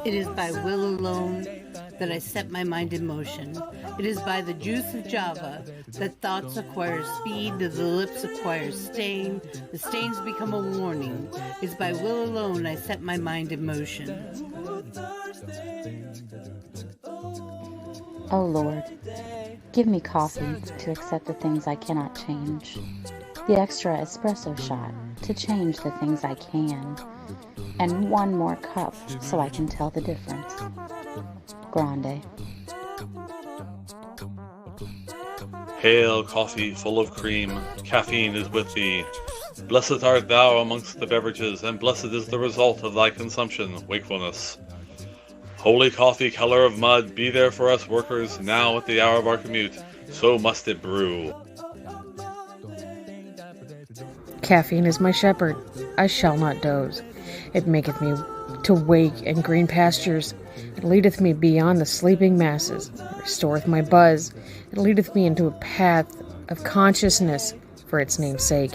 It is by will alone that I set my mind in motion. It is by the juice of Java that thoughts acquire speed, that the lips acquire stain, the stains become a warning. It is by will alone I set my mind in motion. Oh Lord, give me coffee to accept the things I cannot change, the extra espresso shot to change the things I can, and one more cup so I can tell the difference. Grande. Hail, coffee full of cream, caffeine is with thee. Blessed art thou amongst the beverages, and blessed is the result of thy consumption, wakefulness. Holy coffee, color of mud, be there for us workers, now at the hour of our commute, so must it brew. Caffeine is my shepherd, I shall not doze. It maketh me to wake in green pastures. It leadeth me beyond the sleeping masses. It restoreth my buzz. It leadeth me into a path of consciousness for its name's sake.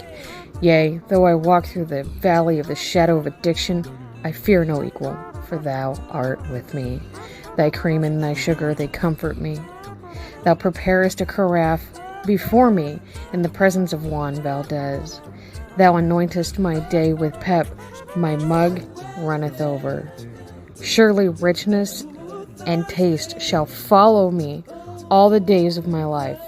Yea, though I walk through the valley of the shadow of addiction, I fear no equal, for thou art with me. Thy cream and thy sugar, they comfort me. Thou preparest a carafe before me in the presence of Juan Valdez. Thou anointest my day with pep, my mug runneth over. Surely richness and taste shall follow me all the days of my life,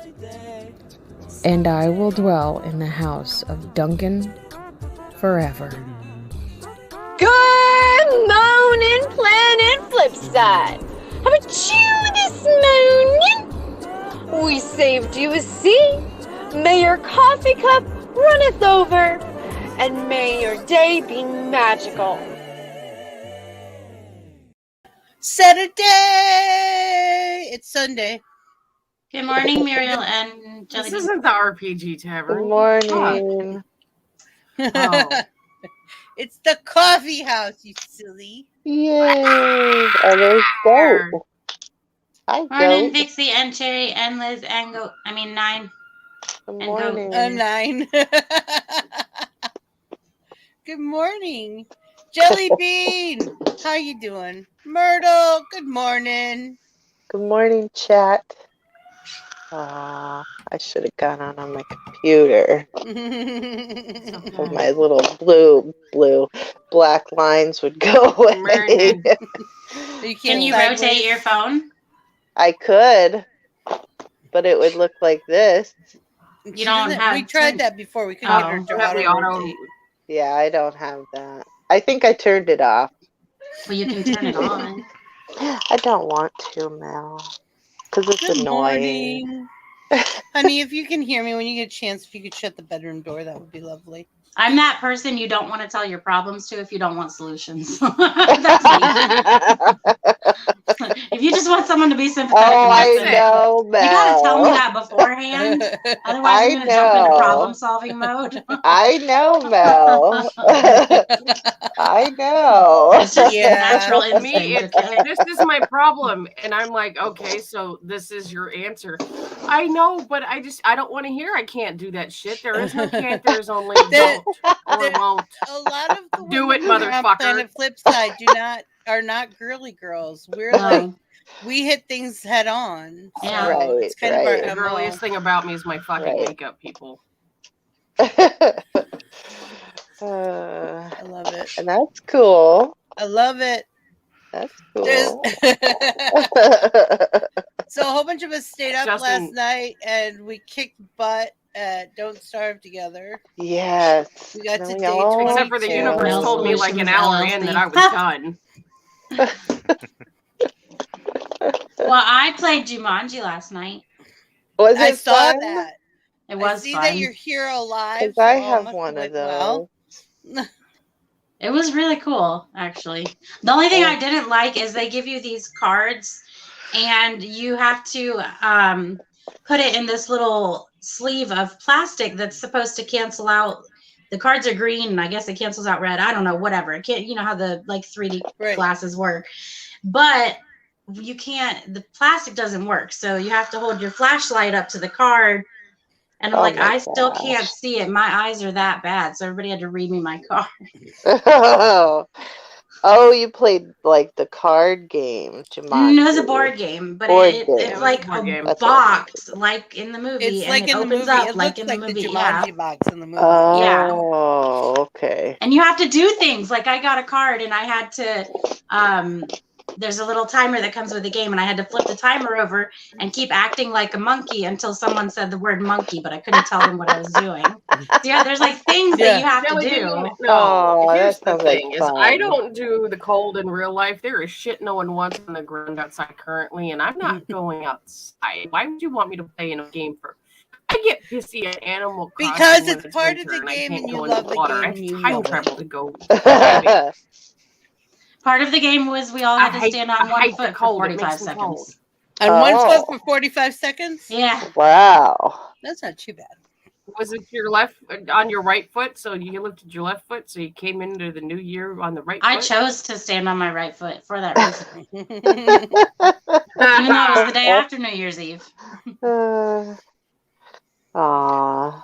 and I will dwell in the house of Duncan forever. Good morning, Planet Flipside. How about you this morning? We saved you a seat. May your coffee cup runneth over, and may your day be magical. Saturday! It's Sunday. Good morning, Muriel and Jelly. This isn't the RPG Tavern. Good morning. Oh. It's the Coffeehouse, you silly. Yay! Oh, there's Goat. Hi, Morning, Goat. Vixie and Cherry and Liz and Goat. I mean, 9. Good and morning. 9. Good morning. Jelly Bean, how you doing? Myrtle, good morning. Good morning, chat. I should have gone on my computer. So my little black lines would go away. Can you rotate your phone? I could, but it would look like this. You don't have. We tried that before. We couldn't get her to auto-rotate. Yeah, I don't have that. I think I turned it off. Well, you can turn it on. I don't want to, Mel, because it's annoying. Morning. Honey, if you can hear me when you get a chance, if you could shut the bedroom door, that would be lovely. I'm that person you don't want to tell your problems to if you don't want solutions. That's me. If you just want someone to be sympathetic, I know, Mel. You gotta tell me that beforehand. Otherwise, I'm gonna jump into problem-solving mode. I know, Mel. I know. It's just natural instinct. This is my problem, and I'm like, okay, so this is your answer. I know, but I don't want to hear. I can't do that shit. There is no can't. There is only won't or won't. A lot of the do it, women around motherfucker. Planet Flipside are not girly girls. We're like, we hit things head on. So Yeah, it's kind of The girliest thing about me is my fucking makeup, people. I love it. And that's cool. I love it. That's cool. So a whole bunch of us stayed up Justin. last night and we kicked butt at Don't Starve together. Yes. We got to we day all 22. Except for the universe told me like an hour in that I was done. Well, I played Jumanji last night. Was it I saw fun? that. It was I see fun. that you're here alive. Because I have one of those. It was really cool, actually. The only thing I didn't like is they give you these cards, and you have to put it in this little sleeve of plastic that's supposed to cancel out. The cards are green, and I guess it cancels out red. I don't know, whatever. It can't, you know how the 3D glasses work, but you can't. The plastic doesn't work, so you have to hold your flashlight up to the card. And I'm I still can't see it. My eyes are that bad. So everybody had to read me my card. Oh, Oh, you played like the card game, Jumanji. No, it's a board game, but it's like a box, like in the movie, It's like and it in the opens movie. up It like looks in the like the movie. Jumanji box in the movie. Oh, okay. And you have to do things. Like I got a card and I had to there's a little timer that comes with the game, and I had to flip the timer over and keep acting like a monkey until someone said the word monkey, but I couldn't tell them what I was doing. So yeah, there's like things that you have to do. No, here's the thing: is I don't do the cold in real life. There is shit no one wants on the ground outside currently, and I'm not going outside. Why would you want me to play in a game for? I get pissy at Animal Crossing Because when it's part of winter the game and and you go in the love the water. game I and have you time know travel it. to go. Part of the game was we all had to stand on one foot for 45 seconds. seconds. On one foot for 45 seconds? Yeah. Wow. That's not too bad. Was it your left on your right foot? So you lifted your left foot, so you came into the new year on the right foot? I chose to stand on my right foot for that reason. Even though it was the day after New Year's Eve. Aww. I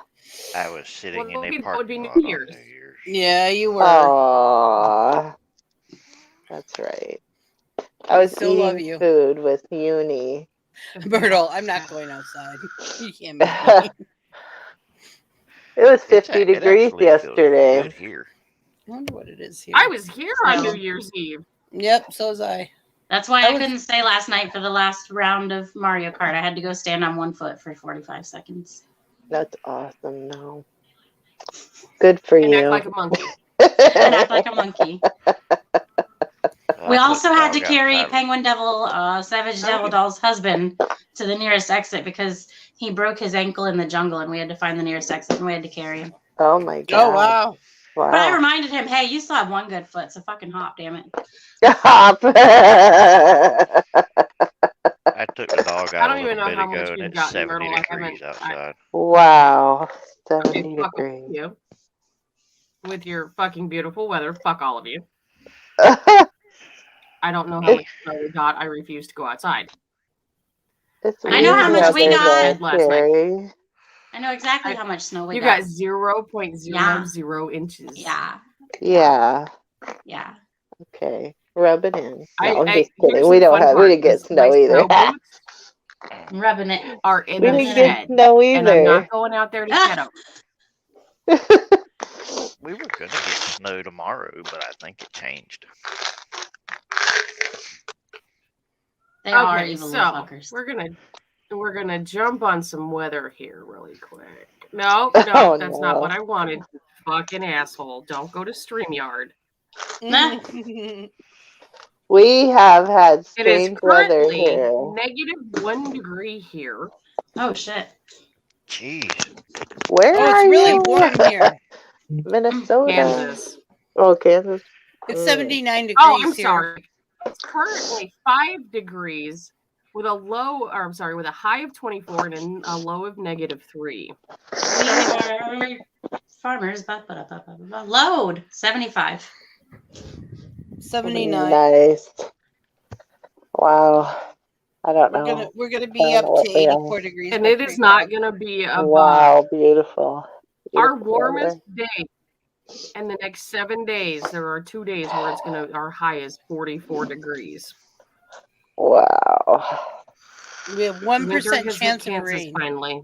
was sitting in a That would parking be lot on New Year's. Year's. Yeah, you were. Aww. That's right. I was still love eating you. food with Uni. Myrtle, I'm not going outside. You can't make me. It was 50 degrees yesterday. Good here. I wonder what it is here. I was here on New Year's Eve. Yep, so was I. That's why I couldn't stay last night for the last round of Mario Kart. I had to go stand on one foot for 45 seconds. That's awesome, no. Good for you. Act like a monkey. And act like a monkey. We also had to carry Penguin Devil, Savage Devil Doll's husband to the nearest exit because he broke his ankle in the jungle, and we had to find the nearest exit, and we had to carry him. Oh my god. Oh wow. Wow. But I reminded him, hey, you still have one good foot, so fucking hop, damn it. Hop. I took the dog out a little bit ago, and it's 70 degrees outside. Wow. 70 degrees. You. With your fucking beautiful weather. Fuck all of you. I don't know how much snow we got. I refuse to go outside. I know how much we got last night. I know exactly how much snow we you got. You got 0.00 inches. Yeah. Yeah. Yeah. Okay. Rub it in. No, I'm just here's kidding. We the don't fun have. part. We didn't get snow My either. snow boots Rubbing it. are in We the didn't get shed, snow and I'm either. not going out there to get them. We were going to get snow tomorrow, but I think it changed. They are evil little fuckers. We're gonna jump on some weather here really quick. No, that's not what I wanted. You fucking asshole! Don't go to StreamYard. We have had It is strange weather currently here. -1 degree here. Oh shit! Jeez. Where are it's really you? warm here. Minnesota. Kansas. Oh, Kansas. It's 79 degrees Oh, I'm here. sorry. It's currently 5 degrees with a with a high of 24 and a low of -3. We are farmers. Load 75. 79. Nice. Wow. I don't know. We're gonna be up to 84 degrees. And it is not gonna be above. Wow, beautiful. Our warmest day in the next 7 days. There are 2 days where our high is 44 degrees. Wow. We have 1% chance of rain. Finally.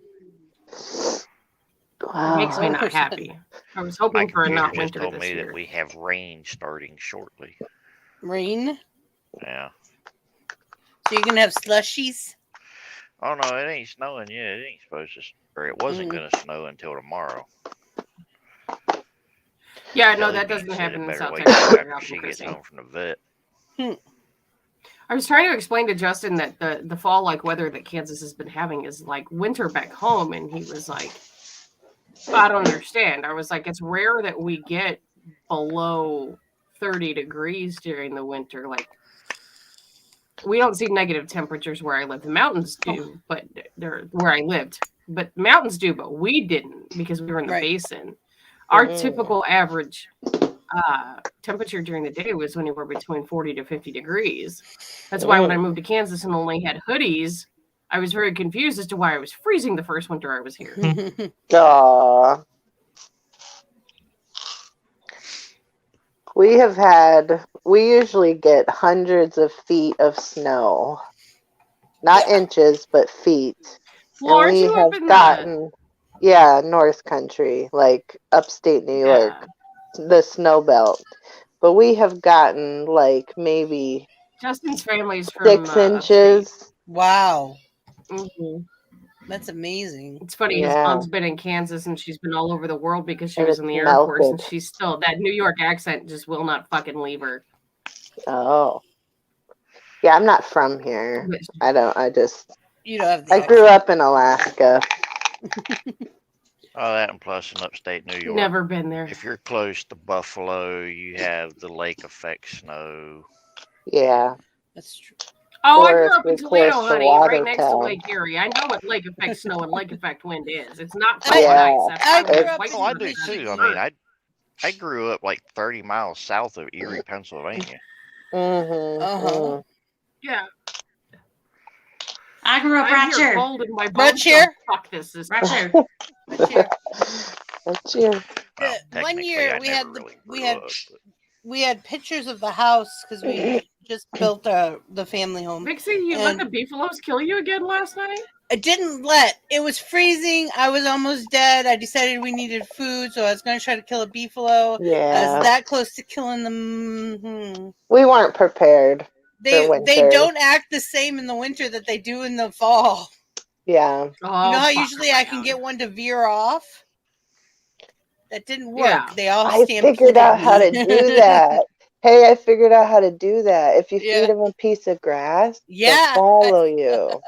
Wow. It makes me not happy. I was hoping for a not just winter told this me year. that we have rain starting shortly. Rain? Yeah. So you're gonna have slushies? Oh no, it ain't snowing yet. It ain't supposed to, or it wasn't going to snow until tomorrow. Yeah, no, that doesn't happen in South Texas. After she gets home from the vet. I was trying to explain to Justin that the fall like weather that Kansas has been having is like winter back home, and he was like, I don't understand. I was like, it's rare that we get below 30 degrees during the winter. Like, we don't see negative temperatures where I live. The mountains do, but they're where I lived. But mountains do, but we didn't because we were in the basin. Our typical average temperature during the day was anywhere between 40 to 50 degrees. That's why when I moved to Kansas and only had hoodies, I was very confused as to why I was freezing the first winter I was here. Aww. We usually get hundreds of feet of snow. Not inches, but feet. Well, And aren't we you have up in gotten, North Country, like upstate New York, the snow belt. But we have gotten like maybe Justin's family's from 6 inches. Wow. Mm-hmm. That's amazing. It's funny, his mom's been in Kansas and she's been all over the world because she And was in it's the Air Force, and melted. she's still, that New York accent just will not fucking leave her. Oh. Yeah, I'm not from here. You don't have the I grew up in Alaska. Oh, that and plus in upstate New York. Never been there. If you're close to Buffalo, you have the lake effect snow. Yeah. That's true. Oh, I Or grew if up in you're Toledo, close to honey, right next to Watertown. Lake Erie. I know what lake effect snow and lake effect wind is. It's not fucking ice. That's I probably grew up white Oh, I water. do too. I mean, I grew up like 30 miles south of Erie, Pennsylvania. Mm-hmm. Yeah. I grew up right here. Cold in my Right bones here? don't fuck this. Right here. That's you. Well, One year technically, I we never had really we grew had up, but- we had pictures of the house because we just built the family home. Vixie, you let the beefaloes kill you again last night? I didn't let. It was freezing. I was almost dead. I decided we needed food, so I was going to try to kill a beefalo. I Yeah. was that close to killing them. We weren't prepared They for winter. they don't act the same in the winter that they do in the fall. Yeah. You know how usually I can get one to veer off? That didn't work. Yeah. They all I stampeded figured out me. how to do that. Hey, I figured out how to do that. If you Yeah. feed them a piece of grass, Yeah. they'll follow you.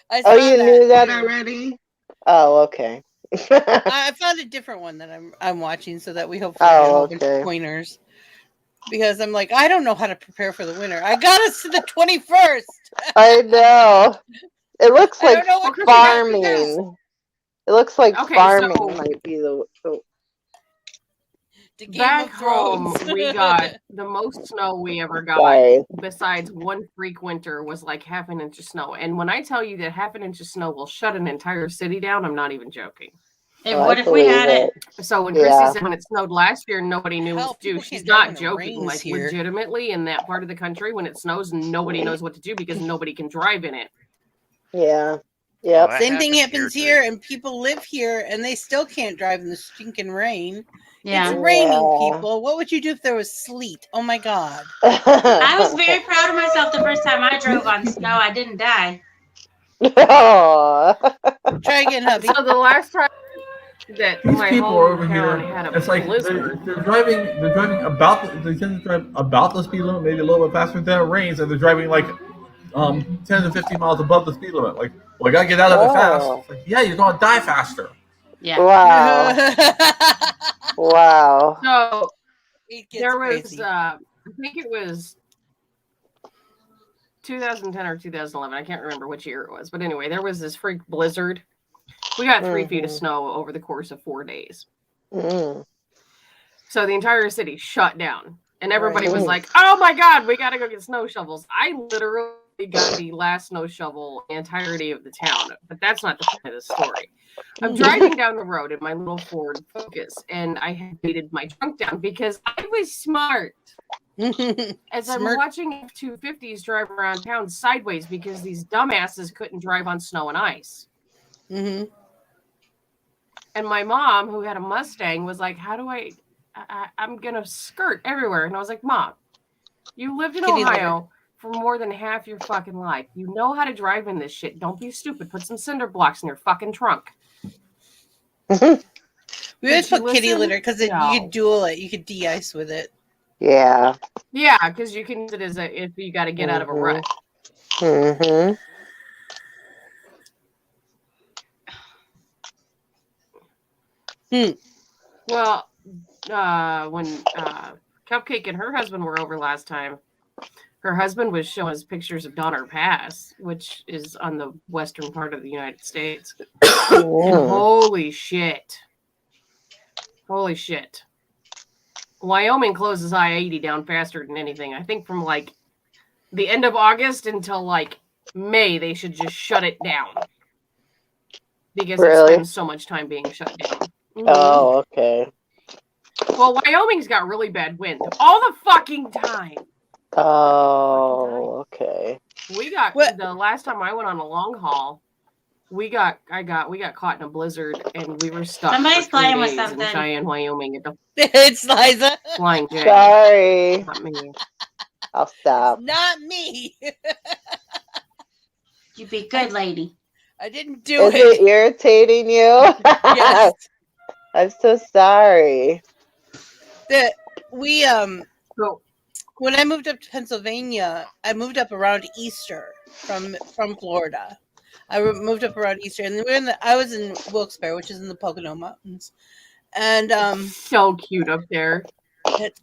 I Oh, saw you that. knew that already? Oh, okay. I found a different one that I'm watching so that we hopefully get a whole bunch of pointers. Because I'm like, I don't know how to prepare for the winter. I got us to the 21st. I know. It looks like don't know what farming. It looks like Okay, farming so- might be the Game Back of Thrones. home, we got the most snow we ever got, Sorry. besides one freak winter, was like half an inch of snow. And when I tell you that half an inch of snow will shut an entire city down, I'm not even joking. And what if we had it? So when Yeah. Chrissy said when it snowed last year, nobody knew Hell, what to do. people She's can't drive not when it joking. rains Like here. legitimately, in that part of the country, when it snows, nobody knows what to do because nobody can drive in it. Yeah. Well, Yep. that Same thing happens happens here, here, and people live here, and they still can't drive in the stinking rain. Yeah. It's raining, Yeah. people. What would you do if there was sleet? Oh my God. I was very proud of myself the first time I drove on snow. I didn't die. Aw. Try again, hubby. So the last time that These my people are over hometown here. had a It's like blizzard, they're driving about. They tend to drive about the speed limit, maybe a little bit faster than it rains, and they're driving like 10 to 15 miles above the speed limit. Like, well, I gotta get out of it fast. It's like, yeah, you're gonna die faster. Yeah. Wow. Wow. so It gets there was crazy. I think it was 2010 or 2011. I can't remember which year it was, but anyway, there was this freak blizzard. We got 3 feet of snow over the course of 4 days. Mm. So the entire city shut down, and everybody was Right. like, "Oh my God, we gotta go get snow shovels." I literally got the last snow shovel in the entirety of the town, but that's not the point of the story. I'm driving down the road in my little Ford Focus, and I had weighted my trunk down because I was smart. As I'm Smart. watching F-250s drive around town sideways because these dumbasses couldn't drive on snow and ice. Mm-hmm. And my mom, who had a Mustang, was like, "How do I'm gonna skirt everywhere." And I was like, "Mom, you lived in Kitty Ohio for more than half your fucking life. You know how to drive in this shit. Don't be stupid. Put some cinder blocks in your fucking trunk." We always Did she put kitty listen? litter because No. you could duel it. You could de-ice with it. Yeah. Yeah, because you can use it as if you got to get out of a rut. Mm-hmm. Well, when Cupcake and her husband were over last time, her husband was showing us pictures of Donner Pass, which is on the western part of the United States. And holy shit. Holy shit. Wyoming closes I-80 down faster than anything. I think from like the end of August until like May, they should just shut it down. Because it Really? spends so much time being shut down. Mhm. Oh, okay. Well, Wyoming's got really bad wind all the fucking time. Oh, okay. We got What? the last time I went on a long haul. We got caught in a blizzard and we were stuck Somebody's for 3 playing with days in something. Cheyenne, Wyoming at the It's Liza. Flying J. Sorry. Not me. I'll stop. It's not me. You be good, lady. I didn't do Is it irritating you? Yes. I'm so sorry. When I moved up to Pennsylvania, I moved up around Easter from Florida. I moved up around Easter, and I was in Wilkes-Barre, which is in the Pocono Mountains, and so cute up there.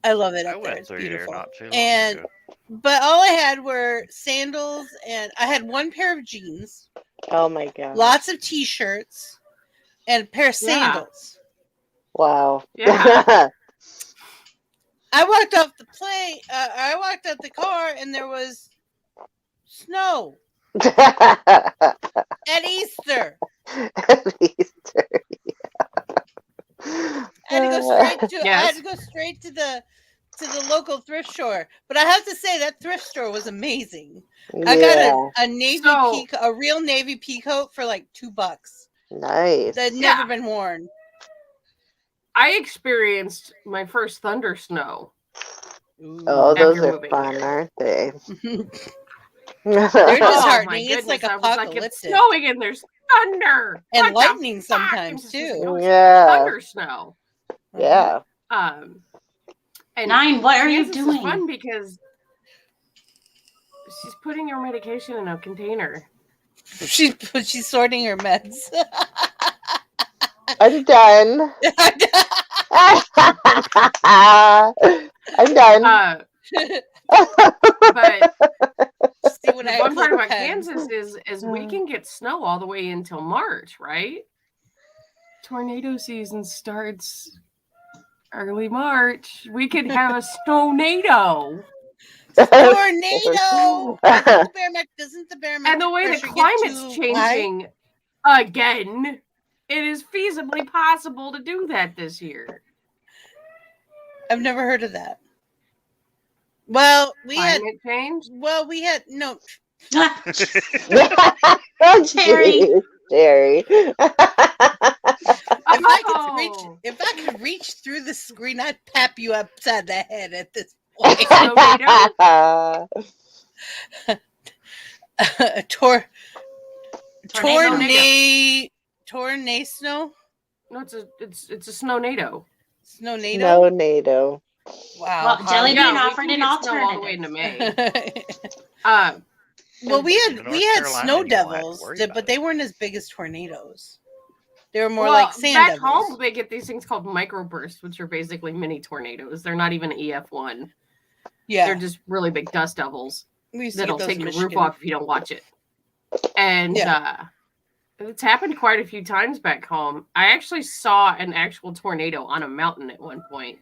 I love it I up there. went It's through beautiful. there not too long And ago. but all I had were sandals, and I had one pair of jeans, Oh my god. lots of t-shirts, and a pair of Yeah. sandals. Wow. Yeah. I walked off the plane. I walked out the car, and there was snow at Easter. Easter. I had to go straight to. I Yes. had to go straight to the local thrift store. But I have to say that thrift store was amazing. I got a navy a real navy pea coat for like $2 Nice. that had never been worn. I experienced my first thunder snow. Oh, those after are moving fun, here. aren't they? They're Oh, disheartening. my It's like goodness, I was like, apocalyptic. it's snowing and there's thunder And What the lightning fuck? sometimes, It's too. just Yeah. thunder snow. Yeah. And Nine, what are you Kansas is doing? fun because she's putting her medication in a container. She's sorting her meds. I'm done. I'm done. But See what the I fun part about pen. Kansas is we can get snow all the way until March, right? Tornado season starts early March. We could have a snow-nado. Tornado. Doesn't the barometric And the way the pressure get climate's too changing again, it is feasibly possible to do that this year. I've never heard of that. Well, Climate change? Well, we had no. Terry. Terry. If I could reach through the screen, I'd pap you upside the head at this point. Tornado snow? No, it's a snow-nado. Snow-nado? Snow-nado. Wow. Well, Jelly Bean we offered can an get snow all the way into alternative. May. Well, we had Carolina, snow you don't have to devils, worry about but they weren't as big as tornadoes. They were more Well, like sand back devils. home, they get these things called microbursts, which are basically mini tornadoes. They're not even EF1. Yeah. They're just really big dust devils We used to that'll get those take in your roof Michigan. off if you don't watch it. And it's happened quite a few times back home. I actually saw an actual tornado on a mountain at one point.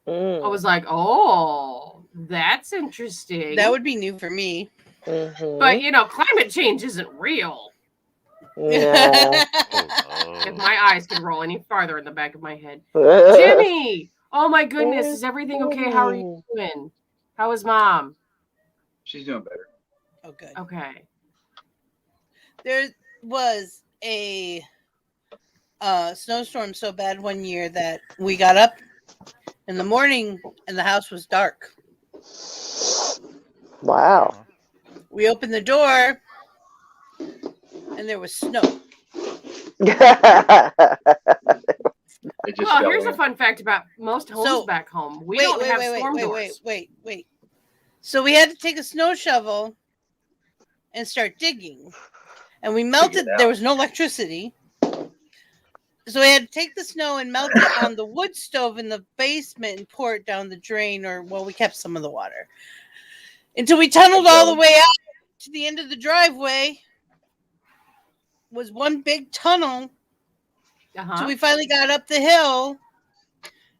I was like, oh, that's interesting. That would be new for me. But, climate change isn't real. Yeah. If my eyes can roll any farther in the back of my head. Jimmy! Oh my goodness, is everything okay? How are you doing? How is mom? She's doing better. Oh, good. Okay. There was a snowstorm so bad one year that we got up in the morning and the house was dark. Wow. We opened the door and there was snow. Well, here's a fun fact about most homes back home. We don't have storm doors. Wait. So we had to take a snow shovel and start digging. And we melted. There was no electricity. So we had to take the snow and melt it on the wood stove in the basement and pour it down the drain, we kept some of the water. Until we tunneled all the way out to the end of the driveway. Was one big tunnel. So we finally got up the hill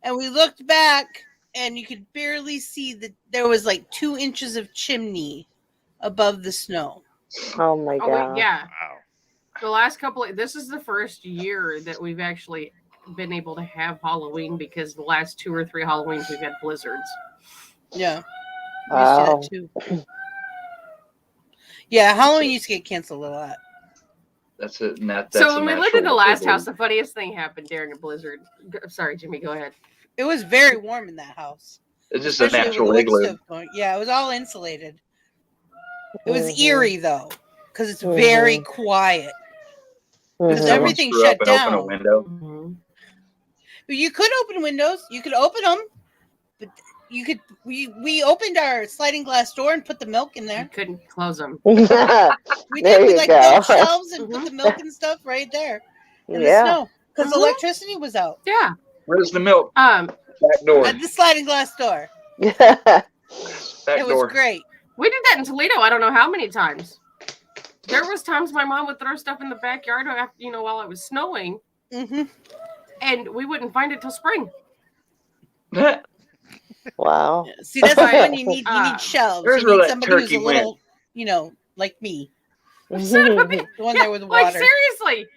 and we looked back and you could barely see that there was like 2 inches of chimney above the snow. Oh my god. Yeah. The last this is the first year that we've actually been able to have Halloween because the last 2 or 3 Halloweens we've had blizzards. Yeah. We used to Wow. that too. Yeah, Halloween used to get canceled a lot. That's it. That's So when we lived in the last natural house, the funniest thing happened during a blizzard. Sorry, Jimmy, go ahead. It was very warm in that house. It's just a Especially natural with the wood igloo. stove going. Yeah, it was all insulated. It was Mhm. eerie though, because it's very quiet. Because Mhm. Someone everything screw shut up and down. open a window. Mm-hmm. You could open windows. You could open them, but you could. We opened our sliding glass door and put the milk in You there. couldn't close them. We There did. We you like go. built shelves and put the milk and stuff right there in the Yeah. snow because the electricity was out Yeah. Where's the milk? Back door. at the sliding glass door. Back It was door. great. We did that in Toledo. I don't know how many times. There was times my mom would throw stuff in the backyard after, while it was snowing, and we wouldn't find it till spring. Wow. See, that's the one you need. You need shelves. There's You where need that somebody who's turkey a little, like me. Son of a bitch. The one Yeah, there with like water. seriously.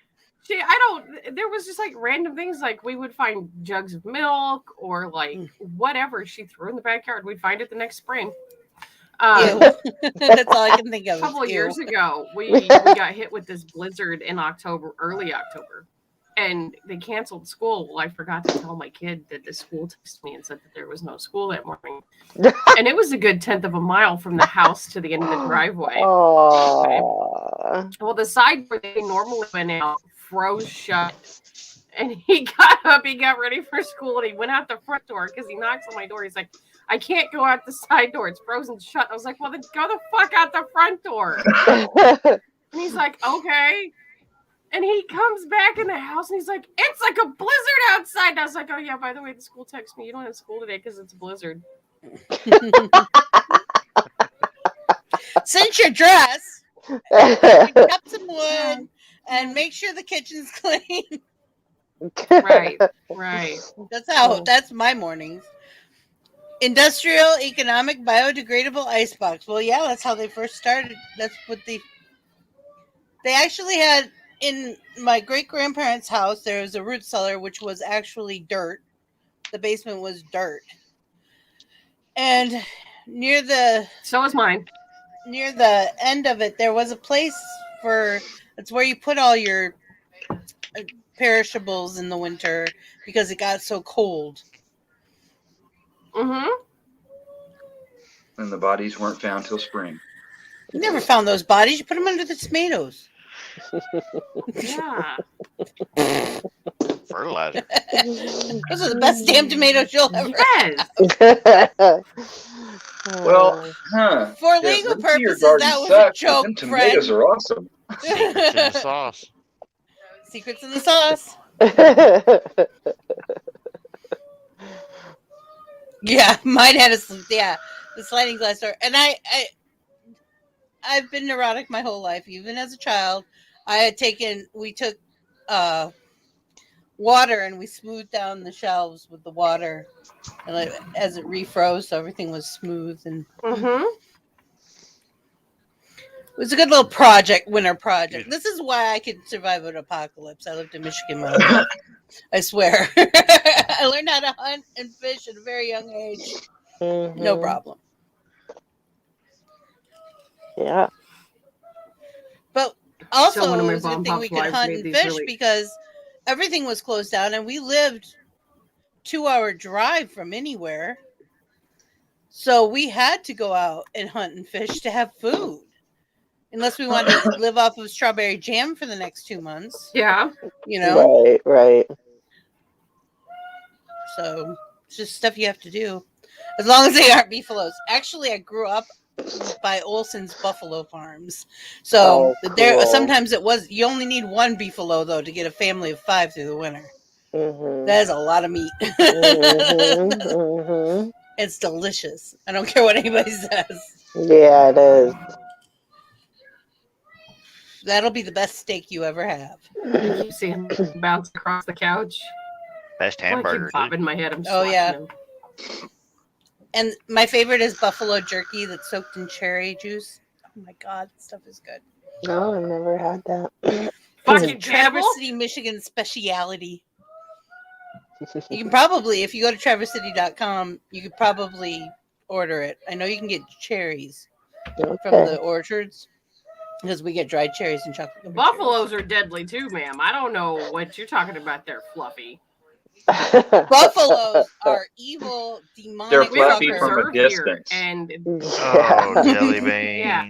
There was just like random things, like we would find jugs of milk or like whatever she threw in the backyard. We'd find it the next spring. That's all I can think of. A couple of Ew. years ago, we got hit with this blizzard in early October, and they canceled school. Well, I forgot to tell my kid that the school texted me and said that there was no school that morning, and it was a good 1/10 of a mile from the house to the end of the driveway. Oh. Well, the side where they normally went out froze shut, and he got up, he got ready for school, and he went out the front door because he knocks on my door. He's like, I can't go out the side door. It's frozen shut. I was like, well, then go the fuck out the front door. And he's like, okay. And he comes back in the house and he's like, it's like a blizzard outside. And I was like, oh, yeah, by the way, the school texted me. You don't have school today because it's a blizzard. Cinch your dress, pick up some wood, and make sure the kitchen's clean. Right. That's my mornings. Industrial, economic, biodegradable icebox. Well, yeah, that's how they first started. That's what they actually had in my great-grandparents' house. There was a root cellar, which was actually dirt. The basement was dirt. And so was mine. Near the end of it, there was a place it's where you put all your perishables in the winter because it got so cold. Mm-hmm. And the bodies weren't found till spring. You never found those bodies. You put them under the tomatoes. Yeah. Fertilizer. Those are the best damn tomatoes you'll ever Yes. Well, For yeah, legal let's see, your purposes, garden that was sucks, a but joke, them tomatoes Fred. are awesome. Secrets in the sauce. Secrets in the sauce. Yeah, mine had the sliding glass door. And I've been neurotic my whole life, even as a child. We took water and we smoothed down the shelves with the water, and as it refroze, so everything was smooth, and it was a good little winter project. This is why I could survive an apocalypse. I lived in Michigan my whole life. I swear. I learned how to hunt and fish at a very young age. No problem. Yeah. But also, So one of my it was a good bomb thing we pops could wives hunt made and these fish because everything was closed down, and we lived 2-hour drive from anywhere. So we had to go out and hunt and fish to have food. Unless we wanted to live off of strawberry jam for the next 2 months. Yeah. Right. So it's just stuff you have to do. As long as they aren't beefaloes. Actually, I grew up by Olson's Buffalo Farms. So cool. sometimes you only need one beefalo, though, to get a family of 5 through the winter. That is a lot of meat. It's delicious. I don't care what anybody says. Yeah, it is. That'll be the best steak you ever have. I keep seeing him bounce across the couch. Best I hamburger. keep popping my head. I'm just Oh, yeah. watching him. And my favorite is buffalo jerky that's soaked in cherry juice. Oh my God, that stuff is good. No, I've never had that. It's a Traverse City, Michigan speciality. You can probably, if you go to traversity.com, you could probably order it. I know you can get cherries from the orchards because we get dried cherries and chocolate. Buffaloes are deadly too, ma'am. I don't know what you're talking about there, Fluffy. Buffaloes are evil, demonic. They're fluffy from a distance. And Oh, jelly bean. yeah,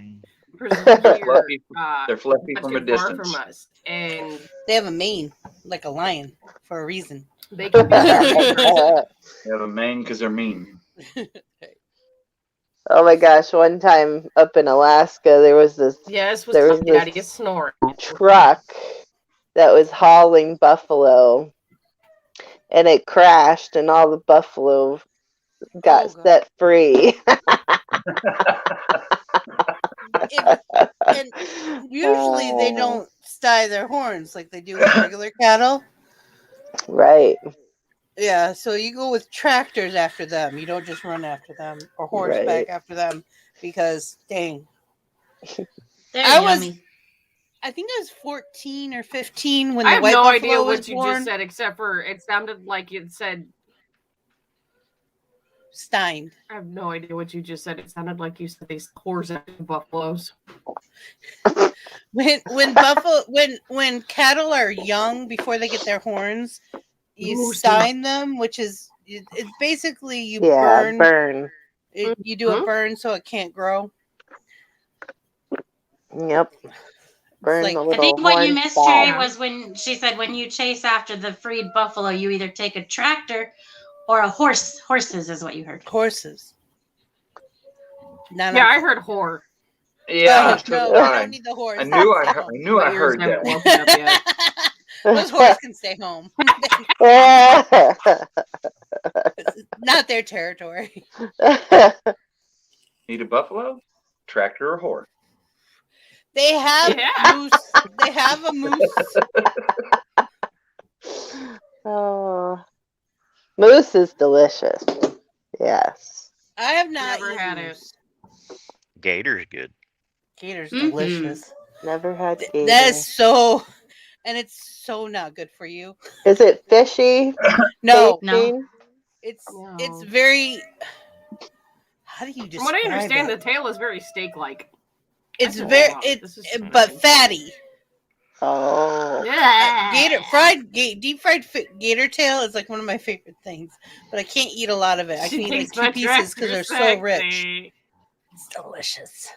they're fluffy from a distance. From us, and they have a mane like a lion for a reason. They can be They have a mane because they're mean. Oh my gosh! One time up in Alaska, there was this. Yes, there was this snort truck that was hauling buffalo, and it crashed, and all the buffalo got set free. And usually they don't sty their horns like they do with regular cattle. Right. Yeah, so you go with tractors after them. You don't just run after them or horseback after them because, dang. I think I was 14 or 15 when the white buffalo was born. I have no idea what you just said, except for it sounded like it said Stein. I have no idea what you just said. It sounded like you said these whores after buffaloes. when cattle are young before they get their horns, you stein them, which is it's basically you burn. You do a burn so it can't grow. Yep. Burn like, the little I think what you missed, ball. Cherry, was when she said when you chase after the freed buffalo, you either take a tractor or a horse. Horses is what you heard. Horses. Yeah, I heard whore. Yeah, no, I don't need the horse. I knew I heard that. Those horses can stay home. Not their territory. Need a buffalo, tractor, or horse? They have moose. They have a moose. Oh, moose is delicious. Yes. I have not Never had it. Gator's good. Gator's delicious. Never had gator. That is so, and it's so not good for you. Is it fishy? No. It's It's very. How do you describe From what I understand, it? the tail is very steak-like. It's very but fatty. Oh. Deep fried gator tail is like one of my favorite things, but I can't eat a lot of it. I can eat like 2 pieces because they're so rich. It's delicious.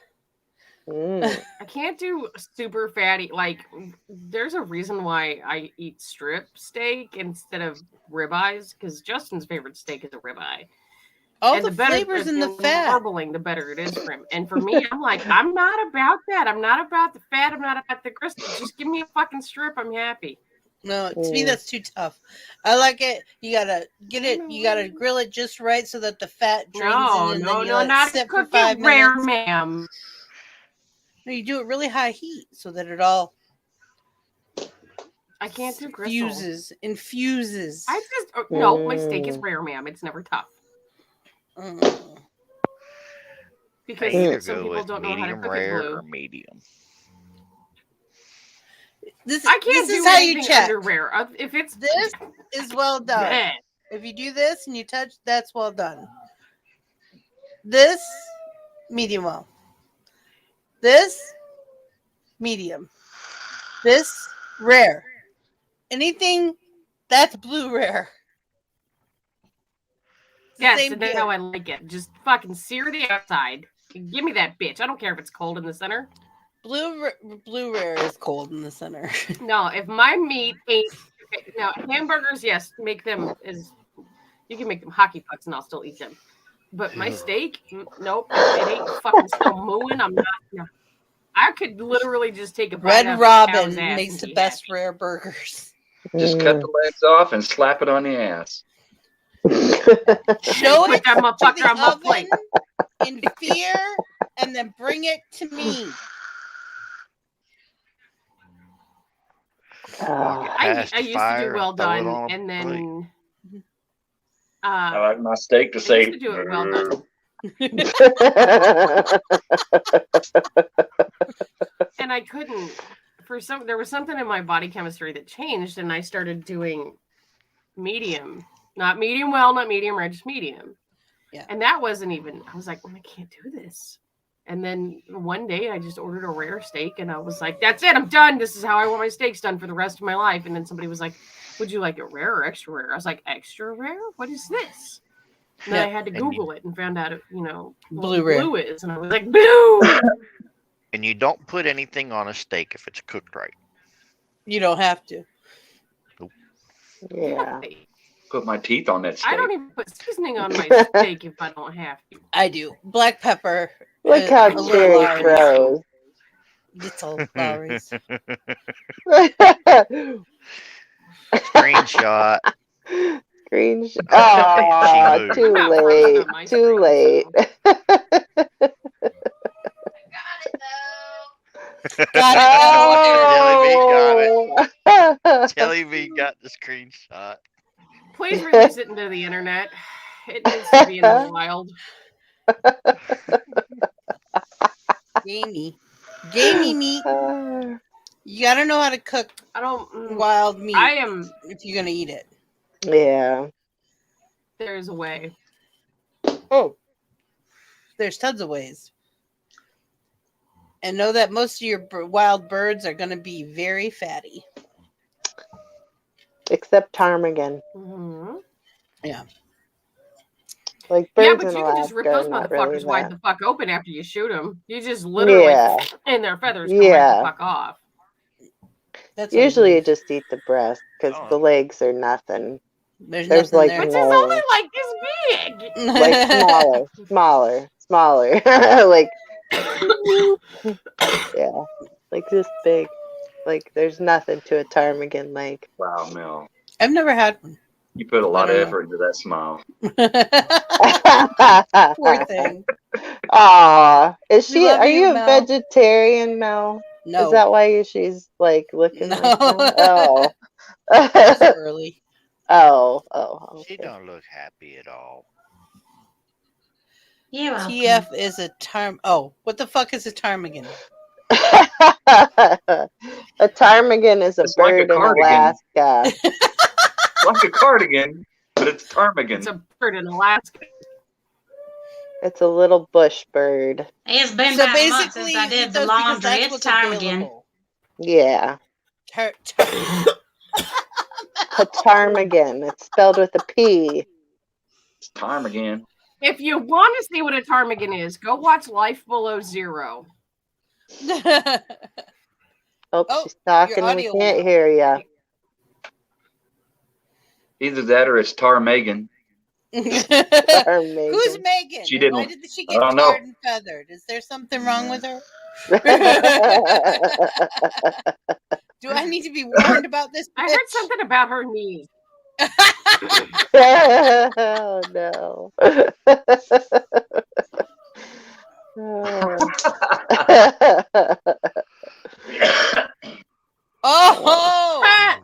I can't do super fatty. Like, there's a reason why I eat strip steak instead of ribeyes, because Justin's favorite steak is a ribeye. All the flavors in the fat. Marbling, the better it is for him. And for me, I'm like, I'm not about that. I'm not about the fat. I'm not about the gristle. Just give me a fucking strip. I'm happy. No, to me that's too tough. I like it. You gotta get it. You gotta grill it just right so that the fat drains in. No, not to cook it rare, ma'am. No, you do it really high heat so that it all. I can't do gristle. Infuses. I just no. My steak is rare, ma'am. It's never tough. Because some people don't know how to cook it blue. Or medium. This is how you check. Under rare. If it's this is well done. If you do this and you touch, that's well done. This medium well. This medium. This rare. Anything that's blue rare. Yes, and that's how I like it. Just fucking sear the outside. Give me that bitch. I don't care if it's cold in the center. Blue rare is cold in the center. No, if my meat ain't now hamburgers, yes, make them as you can make them hockey pucks and I'll still eat them. But my steak, nope, it ain't fucking still mooing. I'm not. No. I could literally just take a bite Red Robin makes the best rare burgers. Just cut the legs off and slap it on the ass. Show it that motherfucker to the on my plate in fear, and then bring it to me. I used to do well done, and then I like my steak to say. I used to do it well done. And I couldn't. There was something in my body chemistry that changed, and I started doing medium. Not medium well, not medium rare, just medium. Yeah. And that wasn't even, I was like, well, I can't do this. And then one day I just ordered a rare steak and I was like, that's it, I'm done. This is how I want my steaks done for the rest of my life. And then somebody was like, would you like it rare or extra rare? I was like, extra rare? What is this? And then I had to Google it and found out, Blue rare. Blue is. And I was like, blue! And you don't put anything on a steak if it's cooked right. You don't have to. Yeah. Put my teeth on that steak. I don't even put seasoning on my steak if I don't have to. I do. Black pepper. Look how Cherry froze. Little flowers. Screenshot. Screenshot. Oh, too late. Too late. Jelly Bean got the screenshot. Please release it into the internet. It needs to be in the wild. Gamey meat. You gotta know how to cook. Wild meat. I am. If you're gonna eat it. Yeah. There's a way. Oh. There's tons of ways. And know that most of your wild birds are gonna be very fatty. Except ptarmigan. Mm-hmm. Yeah. Like birds but in you can just rip those Alaska, motherfuckers really wide the fuck open after you shoot them. You just literally, and their feathers come right the fuck off. That's usually you just eat the breast because the legs are nothing. There's like nothing there. Which is no, only like this big. like smaller. Like yeah, like this big. Like there's nothing to a ptarmigan leg. Wow, Mel. I've never had one. You put a lot of effort into that smile. Poor thing. Aw, is We she? love Are you a Mel. vegetarian, Mel? No. Is that why she's like looking like that? Oh. It's early. Oh. She don't look happy at all. Yeah. TF is a term. Oh, what the fuck is a ptarmigan? A ptarmigan is a It's like a bird in cardigan. Alaska. Like a cardigan, but it's ptarmigan. It's a bird in Alaska. It's a little bush bird. It's been So about a month basically, since I you did eat the those because laundry. that's It's what's time again. available. Yeah. A Ptarmigan. It's spelled with a P. It's ptarmigan. If you want to see what a ptarmigan is, go watch Life Below Zero. Oh, she's talking. We can't hear you. Either that or it's ptarmigan. Who's Megan? She didn't. Why did she I get don't know. tarred and feathered? Is there something wrong with her? Do I need to be warned about this? I heard something about her knees. Oh no. Oh!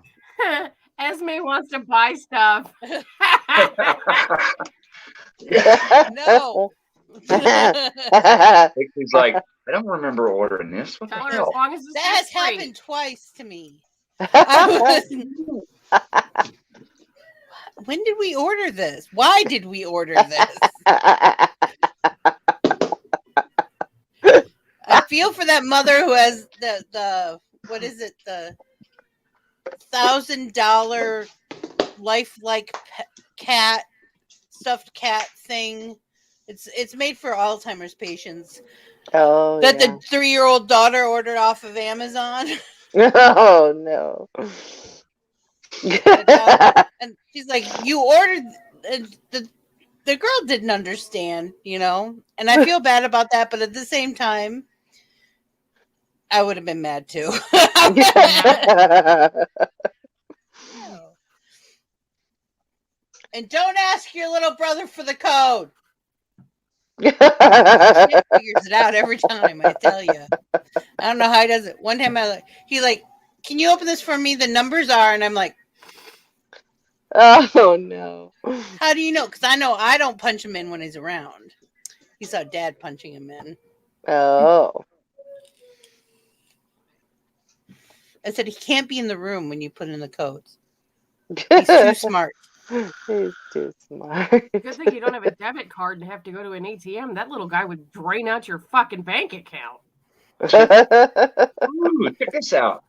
Esme wants to buy stuff. No. He's like, I don't remember ordering this. What the Tell her hell? as long as it's That has free. happened twice to me. When did we order this? Why did we order this? I feel for that mother who has the what is it, the $1,000 lifelike cat, stuffed cat thing. It's made for Alzheimer's patients. Oh, that yeah. the 3-year-old daughter ordered off of Amazon. Oh no. And she's like, you ordered the girl didn't understand, and I feel bad about that, but at the same time I would have been mad too. And don't ask your little brother for the code. He figures it out every time, I tell you. I don't know how he does it. One time he's like, can you open this for me? The numbers are, and I'm like, oh no. how do you know? Because I know I don't punch him in when he's around. He saw Dad punching him in. Oh. I said he can't be in the room when you put in the codes. He's too smart. He's too smart. Good thing you don't have a debit card and have to go to an ATM. That little guy would drain out your fucking bank account. Ooh, check this out.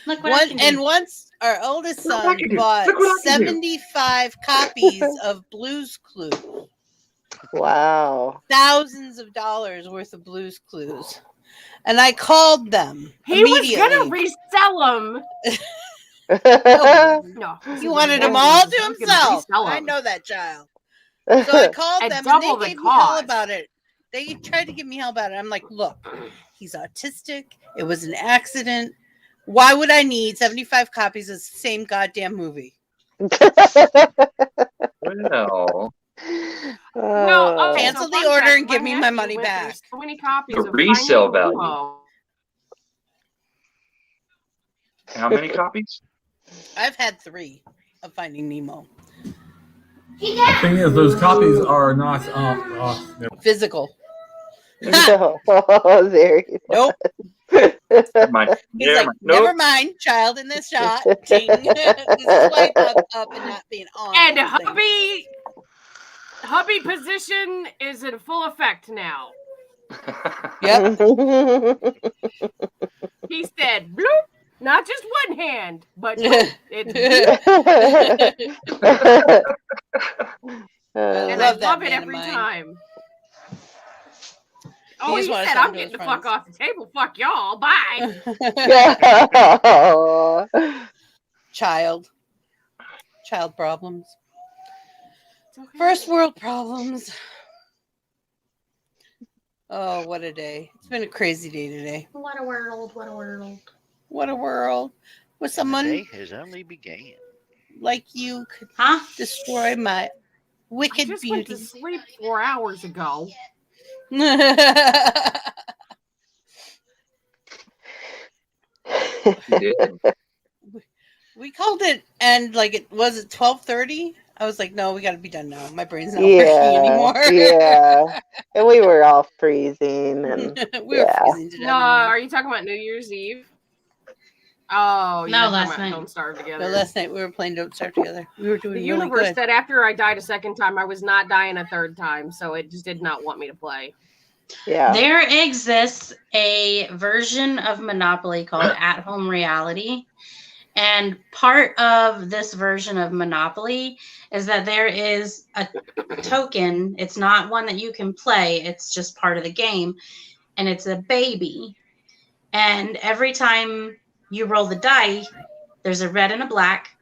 Look what I can do. And once our oldest Look what I son can do. bought Look what I can do. 75 copies of Blue's Clues. Wow. Thousands of dollars worth of Blue's Clues. And I called them He was immediately. gonna resell them. No, He wanted them all to himself. I know that child. So I called At them and double they the gave me hell cost. about it. They tried to give me hell about it. I'm like, look, he's autistic. It was an accident. Why would I need 75 copies of the same goddamn movie? Well, No, okay, Cancel so the fun order fact, and give me my nephew money went through back. So many copies the of resale Finding value. Nemo. How many copies? I've had 3 of Finding Nemo. The thing is, those copies are not Physical. No, there you Nope. Never mind. He's like, never mind, child in the shot. Ting. This is why I popped up and not being on. And all the things. hubby position is in full effect now. Yep. He said, bloop, not just one hand, but bloop, it's and I love that love it man of every mine. time. He Oh, just he wanted said, something I'm to getting the his fuck friends. off the table. Fuck y'all. Bye. Child problems. First world problems. Oh, what a day. It's been a crazy day today. What a world. What a world. What a world. With The someone day has only began. like you could Huh? destroy my I wicked just went to beauty. sleep 4 hours ago. You did. We called it, and like it was at 12:30. I was like, no, we got to be done now. My brain's not working anymore. Yeah. And we were all freezing and We were freezing to death. No, are you talking about New Year's Eve? Oh, you No, were talking last about night. Don't Starve Together. No, last night we were playing Don't Starve Together. We were doing The really universe good. said after I died a second time, I was not dying a third time, so it just did not want me to play. Yeah. There exists a version of Monopoly called At Home Reality. And part of this version of Monopoly is that there is a token. It's not one that you can play. It's just part of the game. And it's a baby. And every time you roll the die, there's a red and a black.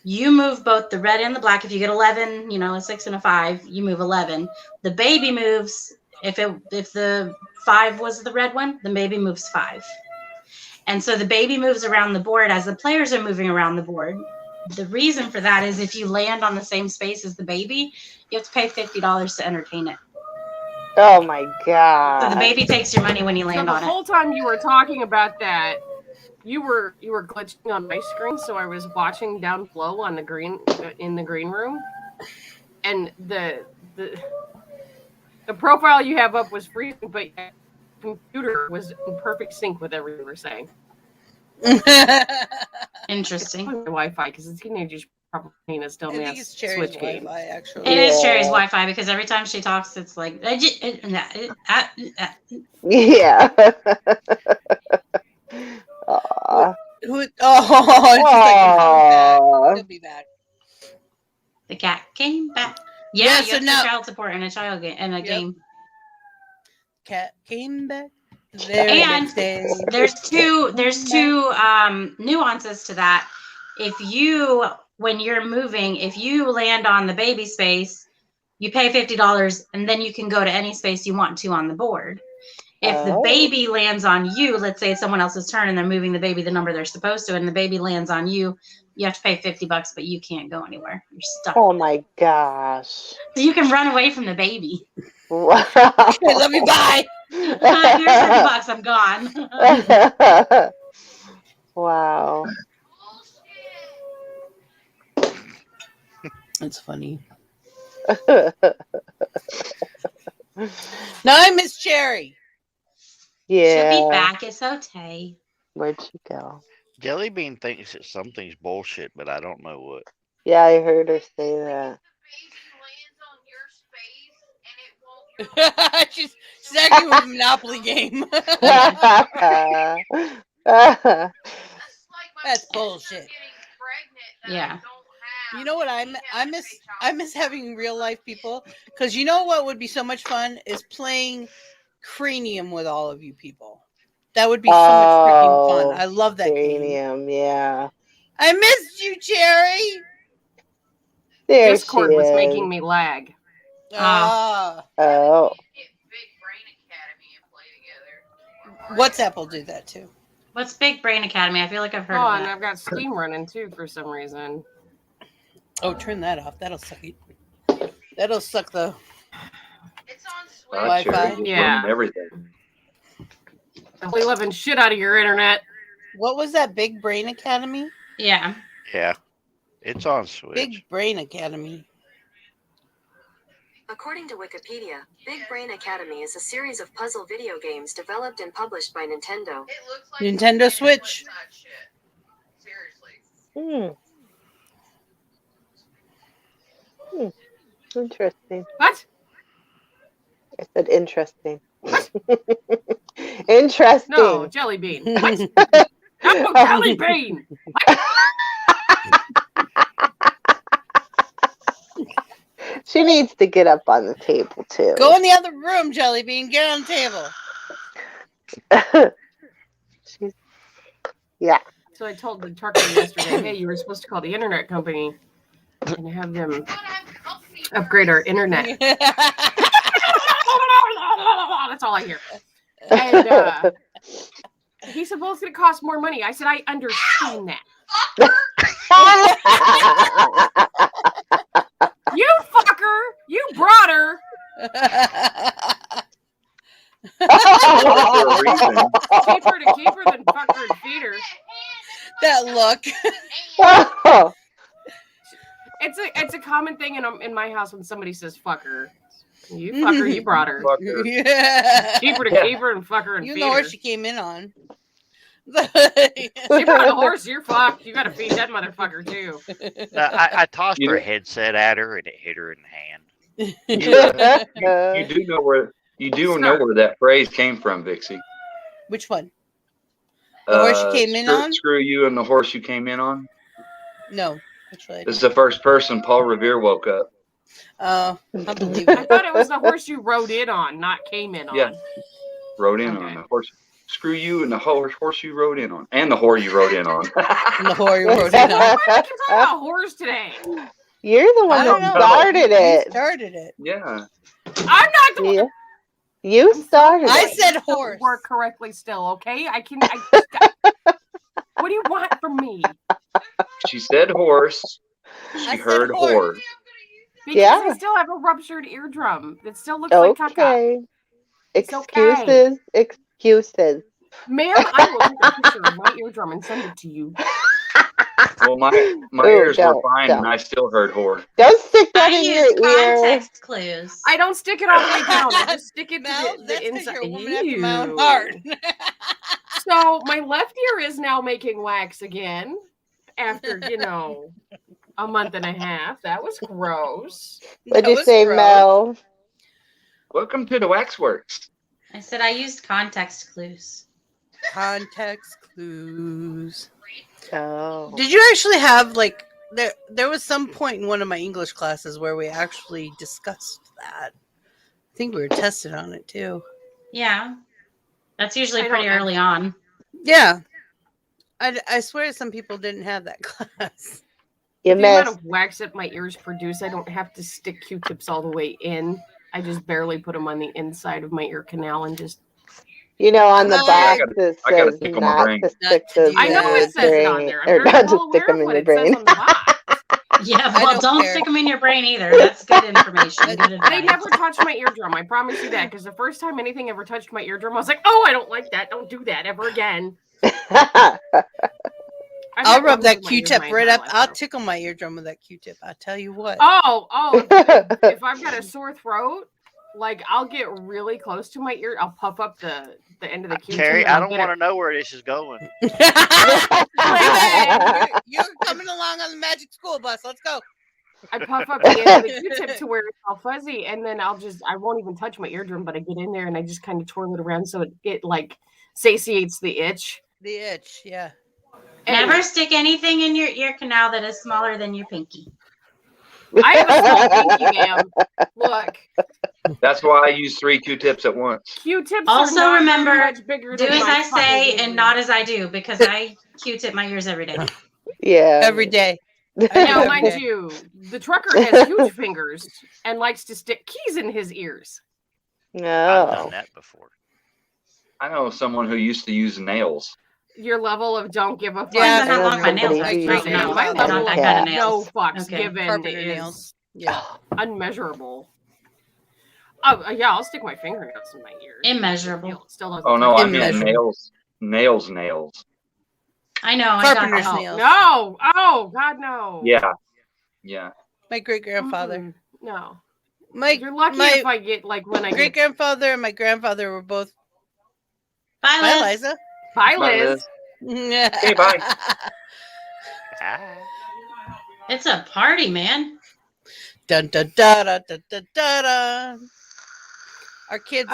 You move both the red and the black. If you get 11, a 6 and a 5, you move 11. The baby moves. If the 5 was the red one, the baby moves 5. And so the baby moves around the board as the players are moving around the board. The reason for that is if you land on the same space as the baby, you have to pay $50 to entertain it. Oh my god. So the baby takes your money when you land So on the it. whole time you were talking about that, you were glitching on my screen, so I was watching down below on the green in the green room, and the profile you have up was freezing, but your computer was in perfect sync with everything you were saying. Interesting. It's probably my Wi-Fi because the teenagers probably need us I think dumbass it's Cherry's Switch game. Wi-Fi, actually. It is Cherry's Wi-Fi because every time she talks, it's like, Yeah. Aw. She's like, he'll be back. the cat came back. Yeah, Yeah, so you have now- child support in a child game in a game. Cat came back. The very And next day. there's two nuances to that. When you're moving, if you land on the baby space, you pay $50 and then you can go to any space you want to on the board. If the baby lands on you, let's say it's someone else's turn and they're moving the baby the number they're supposed to, and the baby lands on you, you have to pay $50, but you can't go anywhere. You're stuck. Oh my gosh. So you can run away from the baby. Wow. Okay, love you, bye. Here's $50, I'm gone. Wow. That's funny. Now I miss Cherry. Yeah. She'll be back. It's okay. Where'd she go? Jelly Bean thinks that something's bullshit, but I don't know what. Yeah, I heard her say that. she's acting with a Monopoly game. That's bullshit. Yeah. You know what I miss having real life people, because you know what would be so much fun is playing Cranium with all of you people. That would be so much freaking fun. I love that Cranium, game. Yeah. I missed you, Cherry. There Discord she was is. making me lag. Ah. Oh. WhatsApp will do that too. What's Big Brain Academy? I feel like I've heard Oh, of and that. I've got Steam running too for some reason. Oh, turn that off. That'll suck it. That'll suck the Wi-Fi. Wi-Fi. Yeah. Everything. Definitely living shit out of your internet. What was that? Big Brain Academy? Yeah. Yeah. It's on Switch. Big Brain Academy. According to Wikipedia, Big Brain Academy is a series of puzzle video games developed and published by Nintendo. Nintendo Switch. Interesting. What? I said interesting. Interesting. No, Jelly Bean. What? No, Jelly Bean. What? She needs to get up on the table too. Go in the other room, Jelly Bean. Get on the table. Yeah. So I told the trucker yesterday, hey, you were supposed to call the internet company and have them upgrade our internet. That's all I hear. And he said, well, it's going to cost more money. I said, I understand that. You fucker! You brought her! Cheaper to keep her than fuck her and feed her. That look. It's a common thing in my house when somebody says fuck her. You fucker, you brought her. Yeah. Cheaper to keep her and fuck her and You feed know her. where she came in on. She brought a horse, you're fucked. You gotta feed that motherfucker too. I tossed her headset at her and it hit her in the hand. You do know where that phrase came from, Vixie. Which one? The horse you came in on? Screw you and the horse you came in on. No. Which one? This is the first person Paul Revere woke up. I believe I it. thought it was the horse you rode in on, not came in on. Yeah. Rode in on the horse. Screw you and the horse you rode in on. And the whore you rode in on. And the whore you rode in on. Why do I keep talking about horse today? You're the one that started it. You started it. Yeah. I'm not the one. You started it. I said horse. Work correctly still, okay? What do you want from me? She said horse. She heard whore. Because I still have a ruptured eardrum that still looks like caca. Excuses. Excuses. Ma'am, I will take a picture of my eardrum and send it to you. Well, my ears were fine and I still heard whore. Don't stick that in your ear. Context clues. I don't stick it all the way down. I just stick it to the inside. You're a woman after my own heart. So my left ear is now making wax again after, a month and a half. That was gross. What'd you say, Mel? Welcome to the Waxworks. I said I used context clues. Context clues. Oh. Did you actually have there was some point in one of my English classes where we actually discussed that. I think we were tested on it too. Yeah. That's usually pretty early on. Yeah. I swear some people didn't have that class. You the missed. amount of wax that my ears produce, I don't have to stick Q-tips all the way in. I just barely put them on the inside of my ear canal and just... on the box it I gotta says stick 'em in my not brain. to stick them I know in it says it on there. I'm or very not to well stick aware them of in what your it says brain. on the box. Yeah, well, don't stick them in your brain either. That's good information. Good They advice. never touched my eardrum. I promise you that. Because the first time anything ever touched my eardrum, I was like, oh, I don't like that. Don't do that ever again. I'll rub that Q-tip right up. I'll tickle my eardrum with that Q-tip. I'll tell you what. Oh, if I've got a sore throat, like I'll get really close to my ear. I'll puff up the end of the Q-tip. Carrie, and I I'll don't get want it- to know where this is going. Wait, you're coming along on the magic school bus. Let's go. I puff up the end of the Q-tip to where it's all fuzzy, and then I won't even touch my eardrum, but I get in there and I just kind of twirl it around so it like satiates the itch. The itch, yeah. Never stick anything in your ear canal that is smaller than your pinky. I have a small pinky, ma'am. Look. That's why I use 3 Q-tips at once. Q-tips Also are not remember, much bigger do than as my I say fucking and not as I do, because I Q-tip my ears every day. Yeah. Every day. Now, mind you, the trucker has huge fingers and likes to stick keys in his ears. I've No. done that before. I know someone who used to use nails. Your level of don't give a fuck. Yeah, I know how long my nails somebody are who right now. uses My Not level that of kind of cats. no nails. fucks Okay. given Carpenter is nails. Yeah. unmeasurable. Oh, yeah, I'll stick my fingernails in my ears. Immeasurable. It still doesn't Oh no, I touch meant my nails. Nails. I know. I got Carpenter's that. nails. No! Oh, God, no. Yeah. My great grandfather. Mm-mm. No. My You're lucky my if I get, like, when I great get... grandfather and my grandfather were both. Bye, Bye, Liz. Liza. Bye, Bye, Liz. Liz. Hey, bye. Ah. It's a party, man. Dun dun da da da da da da. Our kids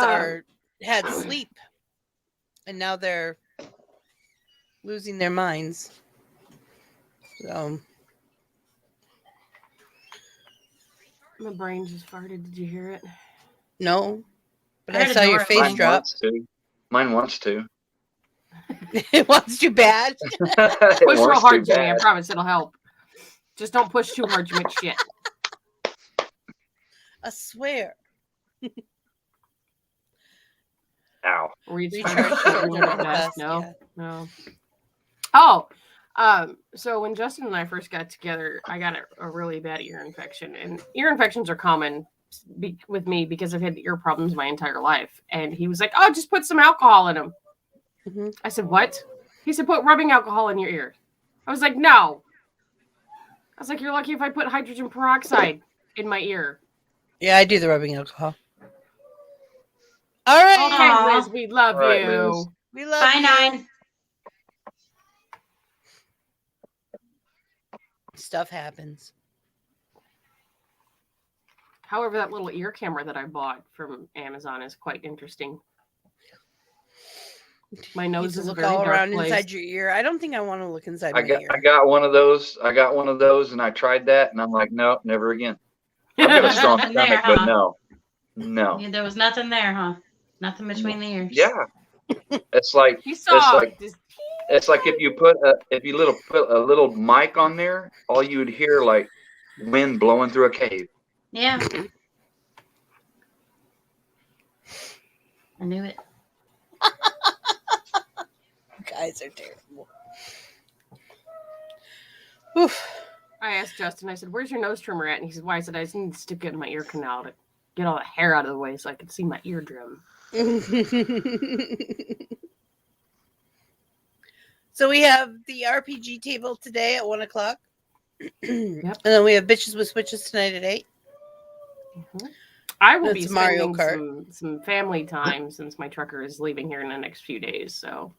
had sleep, and now they're losing their minds. So My brain just farted. Did you hear it? no, but I I heard a saw your door face flying. drop. Mine wants to. It wants too bad. It Push real wants hard, too Jimmy. I bad. promise it'll help. Just don't push too hard. You make shit. I swear. Ow. Recharge Charge the the best. best, No, yeah. no. Oh, so when Justin and I first got together, I got a really bad ear infection, and ear infections are common with me because I've had ear problems my entire life. And he was like, "Oh, just put some alcohol in them." Mm-hmm. I said, "What?" He said, "Put rubbing alcohol in your ear." I was like, "No." I was like, "You're lucky if I put hydrogen peroxide in my ear." Yeah, I do the rubbing alcohol. All right. Okay, Aw. Liz, we love All right, you. Liz. We love Bye, you. 9. Stuff happens. However, that little ear camera that I bought from Amazon is quite interesting. My You nose to is a look very all dark around place. inside your ear. I don't think I want to look inside I my got ear. I got one of those. And I tried that and I'm like, no, never again. I've got a strong Nothing there, stomach, huh? but no. Yeah, there was nothing there, huh? Nothing between the ears. Yeah. It's like You saw this. it's like if you put a little mic on there, all you would hear like wind blowing through a cave. Yeah. I knew it. You guys are terrible. Oof. I asked Justin, I said, "Where's your nose trimmer at?" And he said, "Why?" I said, "I just need to stick it in my ear canal to get all the hair out of the way so I can see my eardrum." So we have the RPG table today at 1:00. Yep. And then we have Bitches with Switches tonight at 8. Mm-hmm. I will That's be Mario spending some family time since my trucker is leaving here in the next few days. So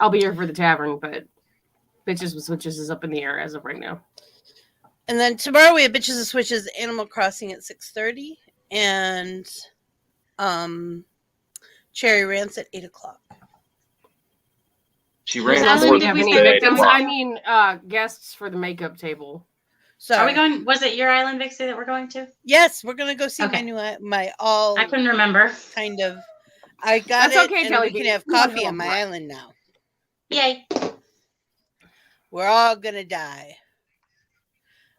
I'll be here for the tavern, but Bitches with Switches is up in the air as of right now. And then tomorrow we have Bitches with Switches Animal Crossing at 6:30 and Cherry Rants at 8:00. She Does ran Alan forth did we to say the victims? I mean, guests for the makeup table. Are we going? Was it your island, Vixie, that we're going to? Yes, we're gonna go see Okay. my all. I couldn't remember. Kind of. I got That's it, okay, and Jelly we can Bean. have You want coffee to on my help. island now. Yay! We're all gonna die.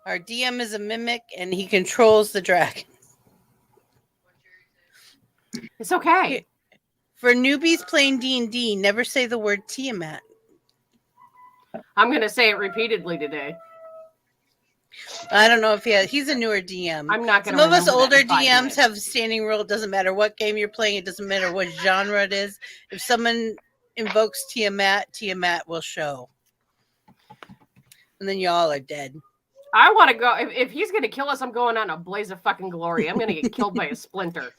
Our DM is a mimic, and he controls the dragon. It's okay. For newbies playing D&D, never say the word Tiamat. I'm going to say it repeatedly today. I don't know if he's a newer DM. I'm not going Some to of us older in 5 DMs minutes. have standing rule. It doesn't matter what game you're playing. It doesn't matter what genre it is. If someone invokes Tiamat, Tiamat will show. And then y'all are dead. I want to go. If he's going to kill us, I'm going on a blaze of fucking glory. I'm going to get killed by a splinter.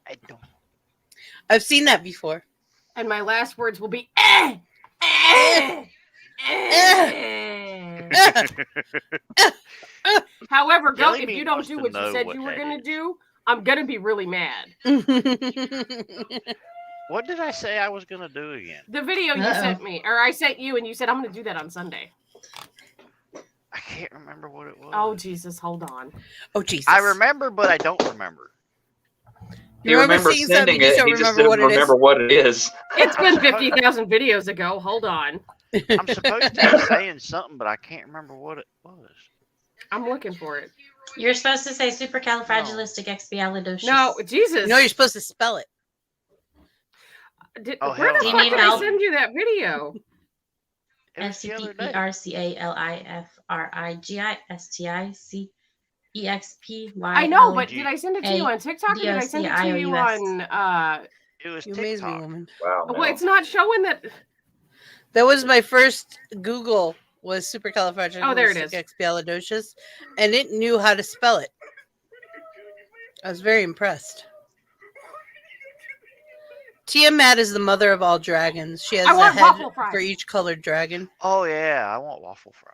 I don't. I've seen that before. And my last words will be, However, Goat, if you don't do what you said you were going to do, I'm going to be really mad. What did I say I was going to do again? The video you sent me, or I sent you, and you said, I'm going to do that on Sunday. I can't remember what it was. Oh, Jesus, hold on. Oh, Jesus. I remember, but I don't remember. He remembers sending it. He just didn't remember what it is. It's been 50,000 videos ago. Hold on. I'm supposed to be saying something, but I can't remember what it was. I'm looking for it. You're supposed to say supercalifragilisticexpialidocious. No, Jesus. No, you're supposed to spell it. Where the fuck did I send you that video? SUPERCALIFRAGISTICEXPY. I know, but did I send it to you on TikTok or did I send it to you on It was You amaze me, woman. Wow. Well, it's not showing that. That was my first Google, was supercalifragilisticexpialidocious. Oh, there it is. Expialidocious, and it knew how to spell it. I was very impressed. Tiamat is the mother of all dragons. She has a head for each colored dragon. Oh, yeah. I want waffle fries.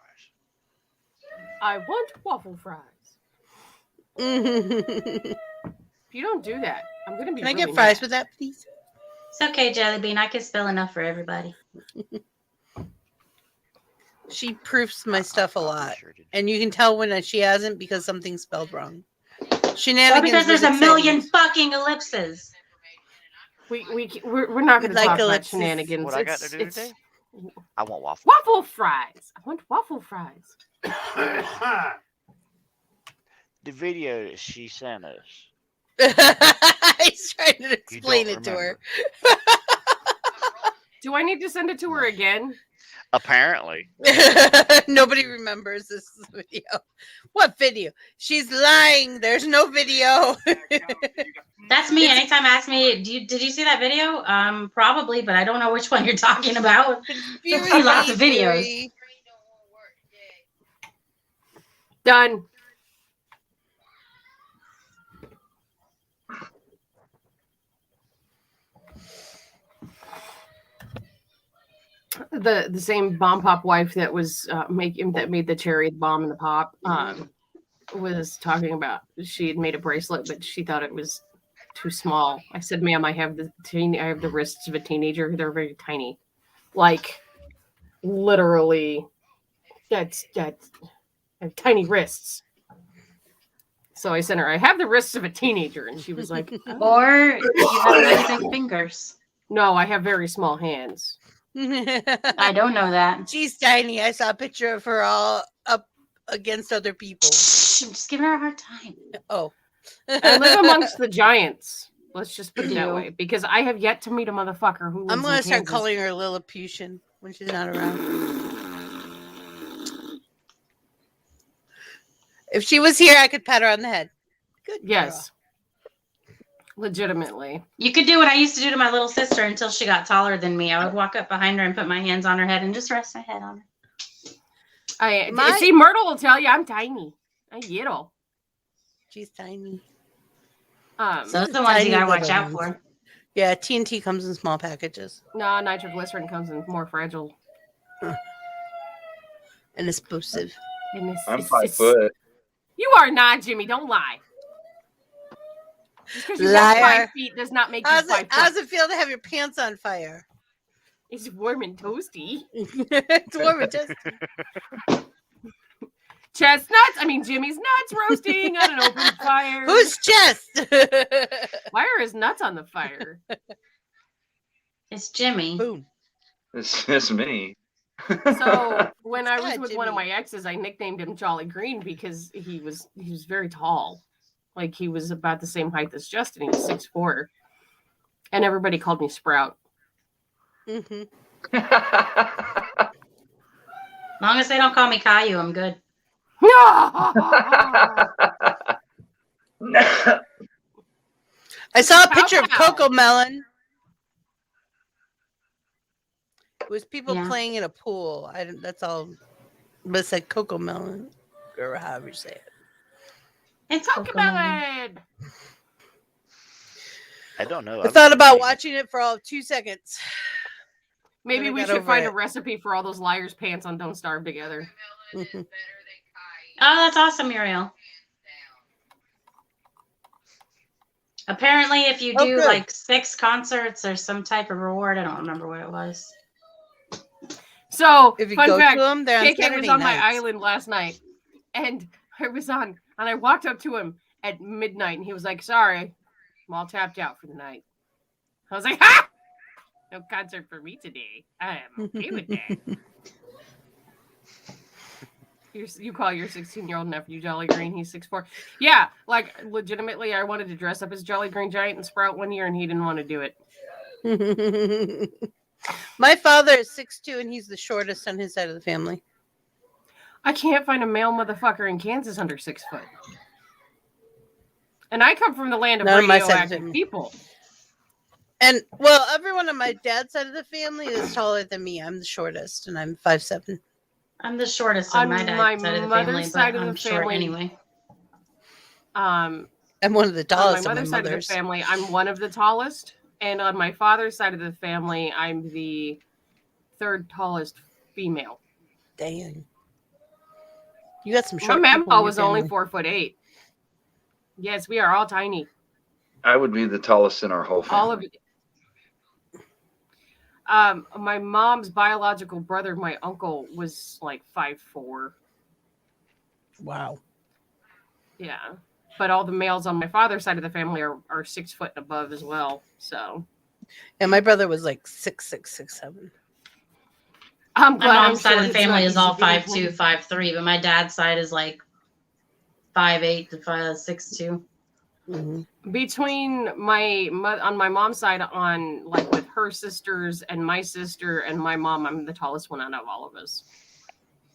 I want waffle fries. If you don't do that, I'm going to be Can I really get fries mad. with that, please? It's okay, Jelly Bean. I can spell enough for everybody. She proofs my stuff a lot. And you can tell when she hasn't because something's spelled wrong. Shenanigans. Well, because there's a million fucking ellipses. We're not going to talk about shenanigans. What I got to do today? I want waffle. Waffle fries. I want waffle fries. The video that she sent us. He's trying to explain it to her. Do I need to send it to her again? Apparently. Nobody remembers this video. What video? She's lying. There's no video. That's me. Anytime ask me, did you see that video? Probably, but I don't know which one you're talking about. I see lots of videos. Done. The same bomb pop wife that was that made the cherry bomb in the pop was talking about she had made a bracelet, but she thought it was too small. I said, "Ma'am, I have the wrists of a teenager. They're very tiny, like literally. That's I have tiny wrists." So I sent her, "I have the wrists of a teenager," and she was like, "Oh. Or you have really big fingers." No, I have very small hands. I don't know that. She's tiny. I saw a picture of her all up against other people. I'm just giving her a hard time. Oh. I live amongst the giants. Let's just put it that way. Because I have yet to meet a motherfucker who lives I'm going in to start Kansas. calling her Lilliputian when she's not around. If she was here, I could pat her on the head. Good. Yes. Legitimately. You could do what I used to do to my little sister until she got taller than me. I would walk up behind her and put my hands on her head and just rest my head on her. See, Myrtle will tell you I'm tiny. I'm little. She's tiny. So those are the ones you gotta watch out for. Yeah, TNT comes in small packages. No, nitroglycerin comes in more fragile. And explosive. I'm 5 foot. You are not, Jimmy. Don't lie. Just because you got 5 feet does not make you 5 foot. How does it feel to have your pants on fire? It's warm and toasty. It's warm and toasty. Chestnuts. I mean, Jimmy's nuts roasting on an open fire. Who's chest? Why are his nuts on the fire? It's Jimmy. Boom. It's me. So when I was with one of my exes, I nicknamed him Jolly Green because he was very tall. Like he was about the same height as Justin. He was 6'4". And everybody called me Sprout. Mm-hmm. As long as they don't call me Caillou, I'm good. I saw a picture of Coco Melon. It was people playing in a pool. That's all. But it's like Coco Melon, or however you say it. It's Cocomelon. I don't know. I thought about watching it for all of 2 seconds. Maybe Then I we got should over find a it. recipe for all those liars' pants on Don't Starve Together. Oh, that's awesome, Muriel. Apparently, if you do good. like 6 concerts, there's some type of reward. I don't remember what it was. So, If you fun go fact, to them, they're on KK was Saturday on my nights. island last night, and I walked up to him at midnight, and he was like, sorry, I'm all tapped out for the night. I was like, ha! No concert for me today. I am okay with that. You call your 16-year-old nephew Jolly Green. He's 6'4". Yeah, like legitimately, I wanted to dress up as Jolly Green Giant and Sprout one year, and he didn't want to do it. My father is 6'2", and he's the shortest on his side of the family. I can't find a male motherfucker in Kansas under 6 foot. And I come from the land of Not on my side of the radioactive family. people. And well, everyone on my dad's side of the family is taller than me. I'm the shortest, and I'm 5'7". I'm the shortest on my dad's side of the family, but I'm short anyway. I'm one of the tallest on my mother's side of the family. I'm one of the tallest, and on my father's side of the family, I'm the 3rd tallest female. Dang. You got some My short people in mama your was only family. 4'8". Yes, we are all tiny. I would be the tallest in our whole family. All of it. My mom's biological brother, my uncle, was like 5'4". Wow. Yeah. But all the males on my father's side of the family are 6 foot and above as well. So. And my brother was like 6'6", 6'7". I'm My glad mom's side of the family is all 5'2", 5'3", but my dad's side is like 5'8" to 6'2". Between on my mom's side, on like with her sisters and my sister and my mom, I'm the tallest one out of all of us.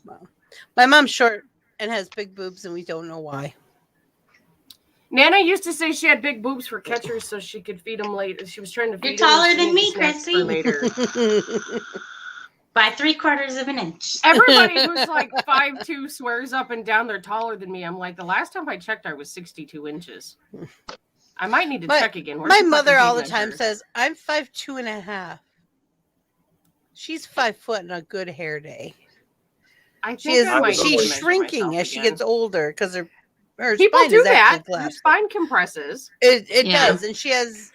Wow. My mom's short and has big boobs, and we don't know why. Nana used to say she had big boobs for catchers so she could feed them later. She was trying to feed You're them. taller She than needed me, snacks for Chrissy. later. By 3/4 of an inch. Everybody who's like 5'2" swears up and down they're taller than me. I'm like, the last time I checked, I was 62 inches. I might need to check again. Where's My the mother fucking all the tape time measure? says, I'm 5'2" and a half. She's 5 foot in a good hair day. I think I might need to She's measure shrinking myself as she again. gets older because her People spine do is that. actually Your collapsed. spine compresses. It Yeah. does, and she has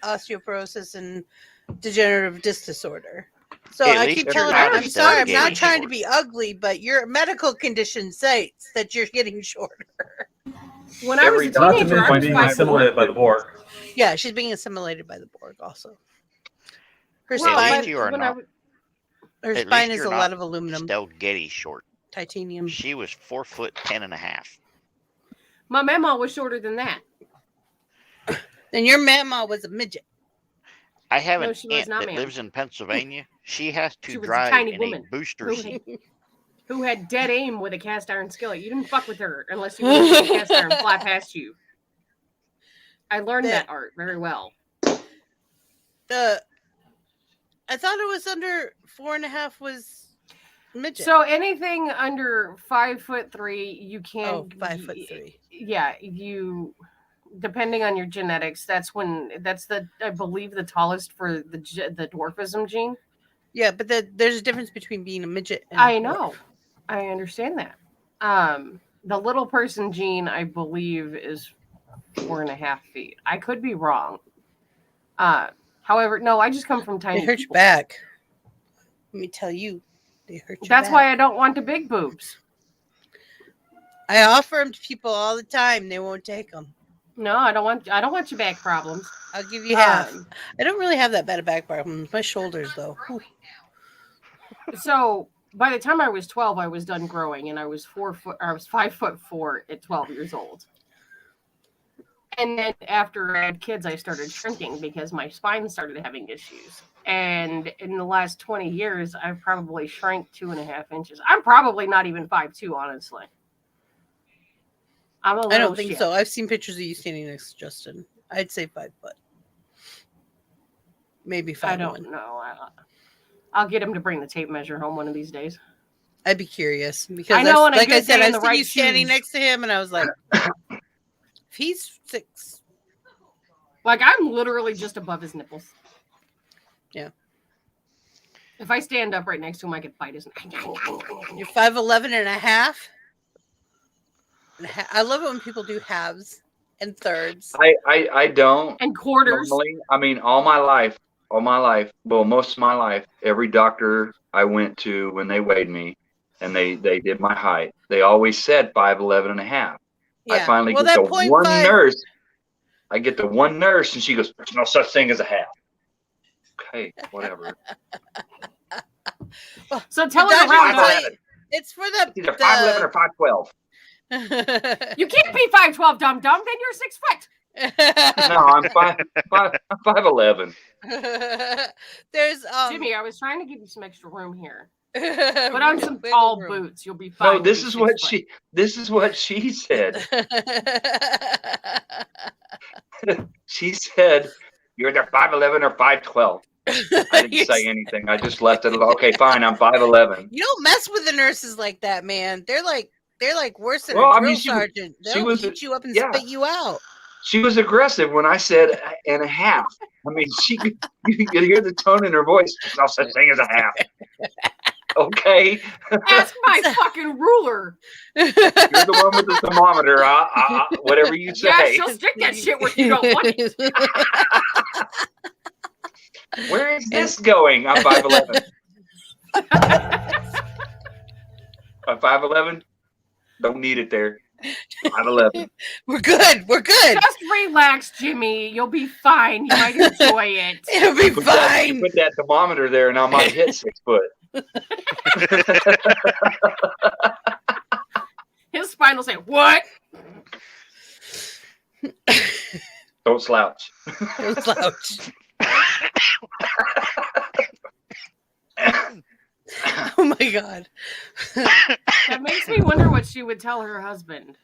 osteoporosis and degenerative disc disorder. So At I least keep you're telling her, not I'm a sorry, I'm not delegated trying to be ugly, but your medical condition states that you're getting shorter. When I was a teenager, I was being 5'4". assimilated by the Borg. Yeah, she's being assimilated by the Borg also. Her Well, At spine, least you are not. her At spine least is you're a not lot of aluminum, Estelle Getty short. titanium. She was 4'10" and a half. My mama was shorter than that. And your mama was a midget. I have No, an she was aunt not, that ma'am. lives in Pennsylvania. She has to She was a drive tiny in woman a booster who seat. who had dead aim with a cast iron skillet. You didn't fuck with her unless you wanted to see a cast iron fly past you. I learned that art very well. I thought it was under 4.5 was midget. So anything under 5'3", you can't. Oh, 5'3". Yeah, you. Depending on your genetics, that's I believe the tallest for the dwarfism gene. Yeah, but there's a difference between being a midget and I a know. dwarf. I understand that. The little person gene, I believe, is 4.5 feet. I could be wrong. However, no, I just come from tiny. They hurt your people. back. Let me tell you, they hurt your That's back. why I don't want the big boobs. I offer them to people all the time. They won't take them. No, I don't want your back problems. I'll give you half. I don't really have that bad of back problems. My shoulders, though. Whew. So by the time I was 12, I was done growing, and I was 5'4" at 12 years old. And then after I had kids, I started shrinking because my spine started having issues. And in the last 20 years, I've probably shrank 2.5 inches. I'm probably not even 5'2", honestly. I'm a little I don't think shit. so. I've seen pictures of you standing next to Justin. I'd say 5 foot. Maybe 5'1". I don't know. I'll get him to bring the tape measure home one of these days. I'd be curious because I know on a like good I said, day I in the see right you standing shoes. next to him, and I was like, if he's 6, Like I'm literally just above his nipples. yeah, If I stand up right next to him, I could bite his. you're 5'11" and a half. I love it when people do halves and thirds. I don't. And quarters. Normally, I mean, all my life, well, most of my life, every doctor I went to when they weighed me and they did my height, they always said 5'11" and a half. I Yeah. finally Well, get that the 0.5 one nurse. I get the one nurse and she goes, "There's no such thing as a half." Okay, whatever. So tell the her doctor around will tell up. you- It's for the Either 5'11" or 5'12". You can't be 5'12", dum dum. Then you're 6 foot. No, I'm 5'11". There's Jimmy, I was trying to give you some extra room here. Put on some wiggle tall room. boots. You'll be fine. No, this is what she said. She said, "You're either 5'11" or 5'12". I didn't say anything. I just left it alone. Okay, fine. I'm 5'11". You don't mess with the nurses like that, man. They're like worse than Well, a I drill mean, she sergeant. They'll was- beat you up and yeah. spit you out. She was aggressive when I said and a half. I mean, you could hear the tone in her voice. There's no such thing as a half. Okay. Ask my fucking ruler. You're the one with the thermometer. Whatever you say. Yeah, she'll stick that shit where you don't want it. Where is this going? I'm 5'11". I'm 5'11". Don't need it there. 5'11". We're good. We're good. Just relax, Jimmy. You'll be fine. You might enjoy it. It'll be Put fine. that thermometer there, and I might hit 6 foot. His spine will say, "What?" Don't slouch. Don't slouch. Oh my god. That makes me wonder what she would tell her husband.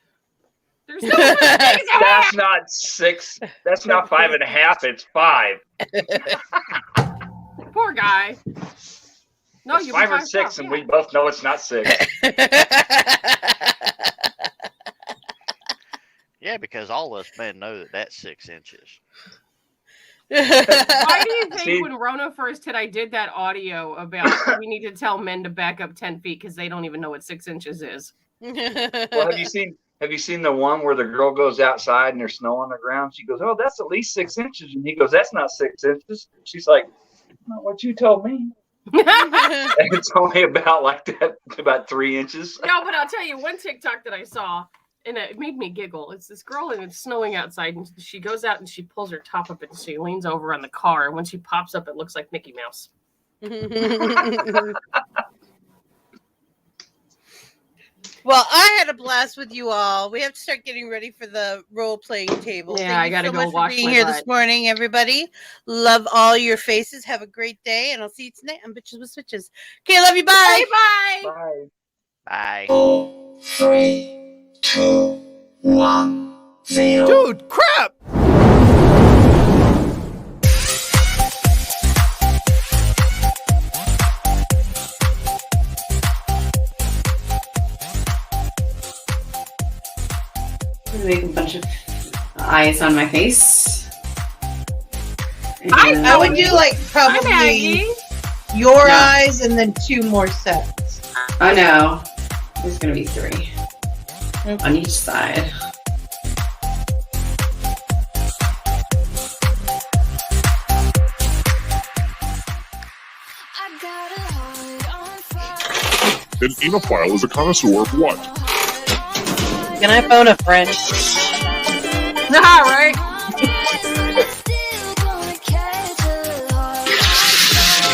There's no such thing as a That's half. not 6. That's not 5.5. It's 5. Poor guy. No, It's you 5 or 6, and we both know it's not 6. Yeah, because all us men know that that's 6 inches. Why do you think See? when Rona first hit, I did that audio about we need to tell men to back up 10 feet because they don't even know what 6 inches is? Well, have you seen the one where the girl goes outside and there's snow on the ground? She goes, "Oh, that's at least 6 inches," and he goes, "That's not 6 inches." She's like, "Not what you told me." And it's only about like that, about 3 inches. No, but I'll tell you one TikTok that I saw, and it made me giggle. It's this girl, and it's snowing outside, and she goes out and she pulls her top up, and she leans over on the car, and when she pops up, it looks like Mickey Mouse. Well, I had a blast with you all. We have to start getting ready for the role-playing table. Yeah, I gotta Thank you so go much wash for being my here butt. this morning, everybody. Love all your faces. Have a great day, and I'll see you tonight on Bitches with Switches. Okay, love you. Bye. Bye. Bye. Bye. 3, 2, 1, 0. Dude, crap! Make a bunch of eyes on my face. I would do like probably Maggie. your No. eyes and then 2 more sets. Oh no, there's gonna be 3 on each side. An enophile is a connoisseur of what? Can I phone a friend? Nah, right?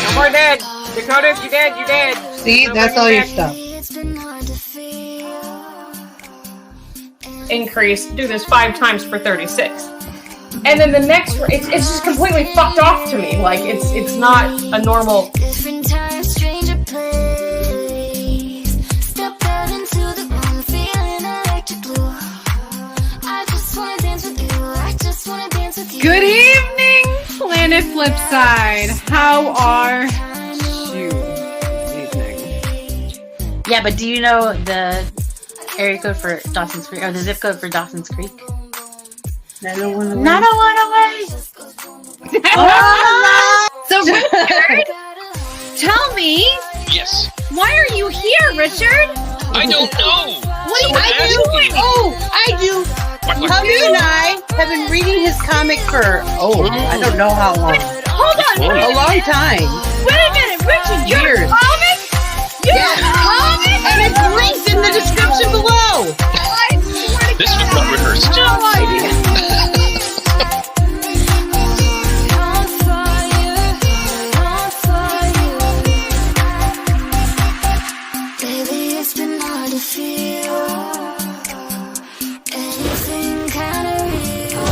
No more dead. Dakota, if you dead, you dead. See, No that's bringing all your back. stuff. Increase. Do this 5 times for 36. And then the next, it's just completely fucked off to me. Like, it's not a normal. Different time, stranger place. Step out into the room, feeling electric blue. I just wanna dance with you. I just wanna dance with you. Good evening, Planet Flipside. How are you this evening? Yeah, but do you know the area code for Dawson's Creek, or the zip code for Dawson's Creek? 901 901 So, Richard, tell me, Yes. why are you here, Richard? I don't know. What Someone do asked you do? me. Oh, I do. Hubby and I have been reading his comic for, I don't know how long. Hold on, wait A long time. Wait a minute, Richard, you're Years. a comic? You're a comic? And it's linked in the description below. This was not rehearsed. No idea. Lately it's been hard to feel anything kind of real.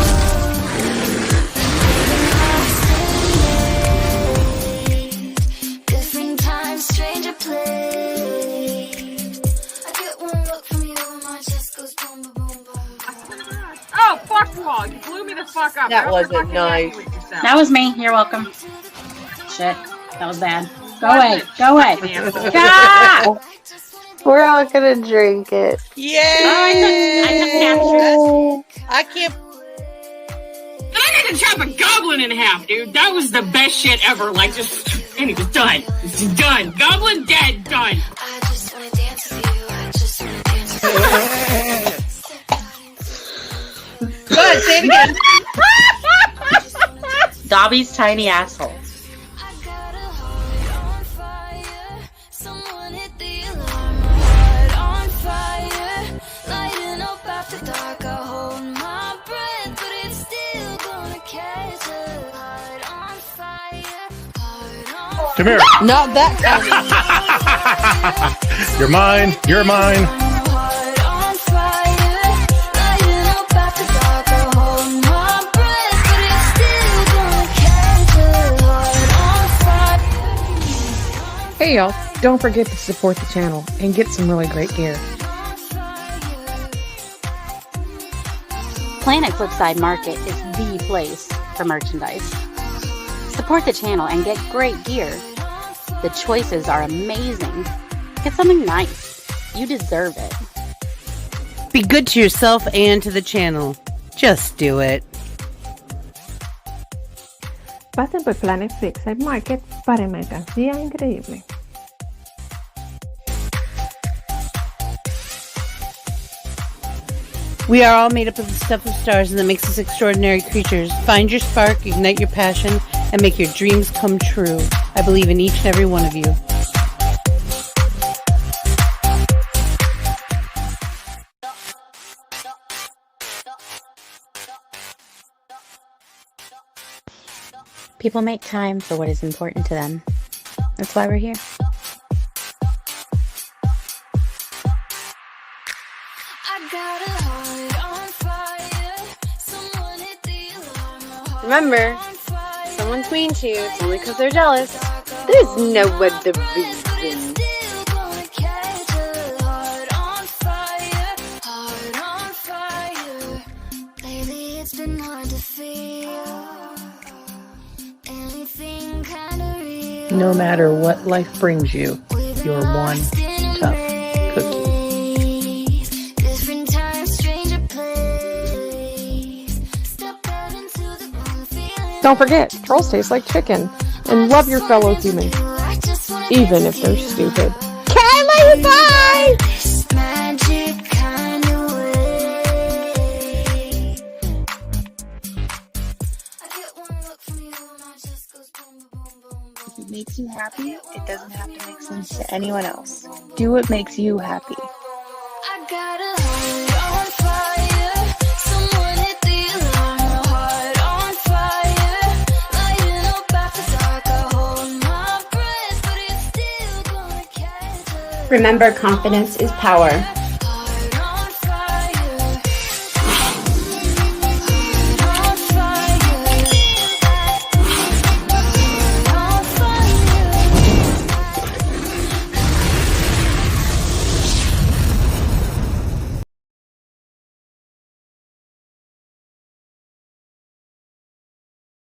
Different times, stranger place. I get one look from you and my chest goes boom, boom, boom, boom. Oh, fuck wall. You blew me the fuck up. That Don't wasn't fucking nice. with yourself. That was me. You're welcome. Shit. That was bad. Go away. Go away. God! We're all gonna drink it. Yay! I can't. I need to chop a goblin in half, dude. That was the best shit ever. Like, just, and it was done. It's done. Goblin dead. Done. I just wanna dance with you. I just wanna dance with you. Go ahead, say it again. Dobby's tiny asshole. Someone hit the alarm, my heart on fire, lighting up after dark. I hold my breath, but it's still gonna catch a heart on fire, heart on Come here. Not that kind. You're mine. You're mine. heart on fire, lighting up after dark. I hold my breath, but it's still gonna catch a heart on fire. Hey y'all, don't forget to support the channel and get some really great gear. Planet Flipside Market is the place for merchandise. Support the channel and get great gear. The choices are amazing. Get something nice. You deserve it. Be good to yourself and to the channel. Just do it. Pasen por Planet Flipside Market para mercancía increíble. We are all made up of the stuff of stars, and that makes us extraordinary creatures. Find your spark, ignite your passion, and make your dreams come true. I believe in each and every one of you. People make time for what is important to them. That's why we're here. Remember, if someone's mean to you, it's only because they're jealous. There's no other reason. Lately it's been hard to feel anything kind of real. No matter what life brings you, you're one tough cookie. Different time, stranger place. Step out into the wrong feeling. Don't forget, trolls taste like chicken. And love your fellow humans, even if they're stupid. Kylie, bye! This magic kind of way. I get one look from you and my chest goes boom, boom, boom, boom. If it makes you happy, it doesn't have to make sense to anyone else. Do what makes you happy. I got a heart on fire. Someone hit the alarm. My heart on fire. Lighting up after dark. I hold my breath, but it's still gonna catch us. Remember, confidence is power.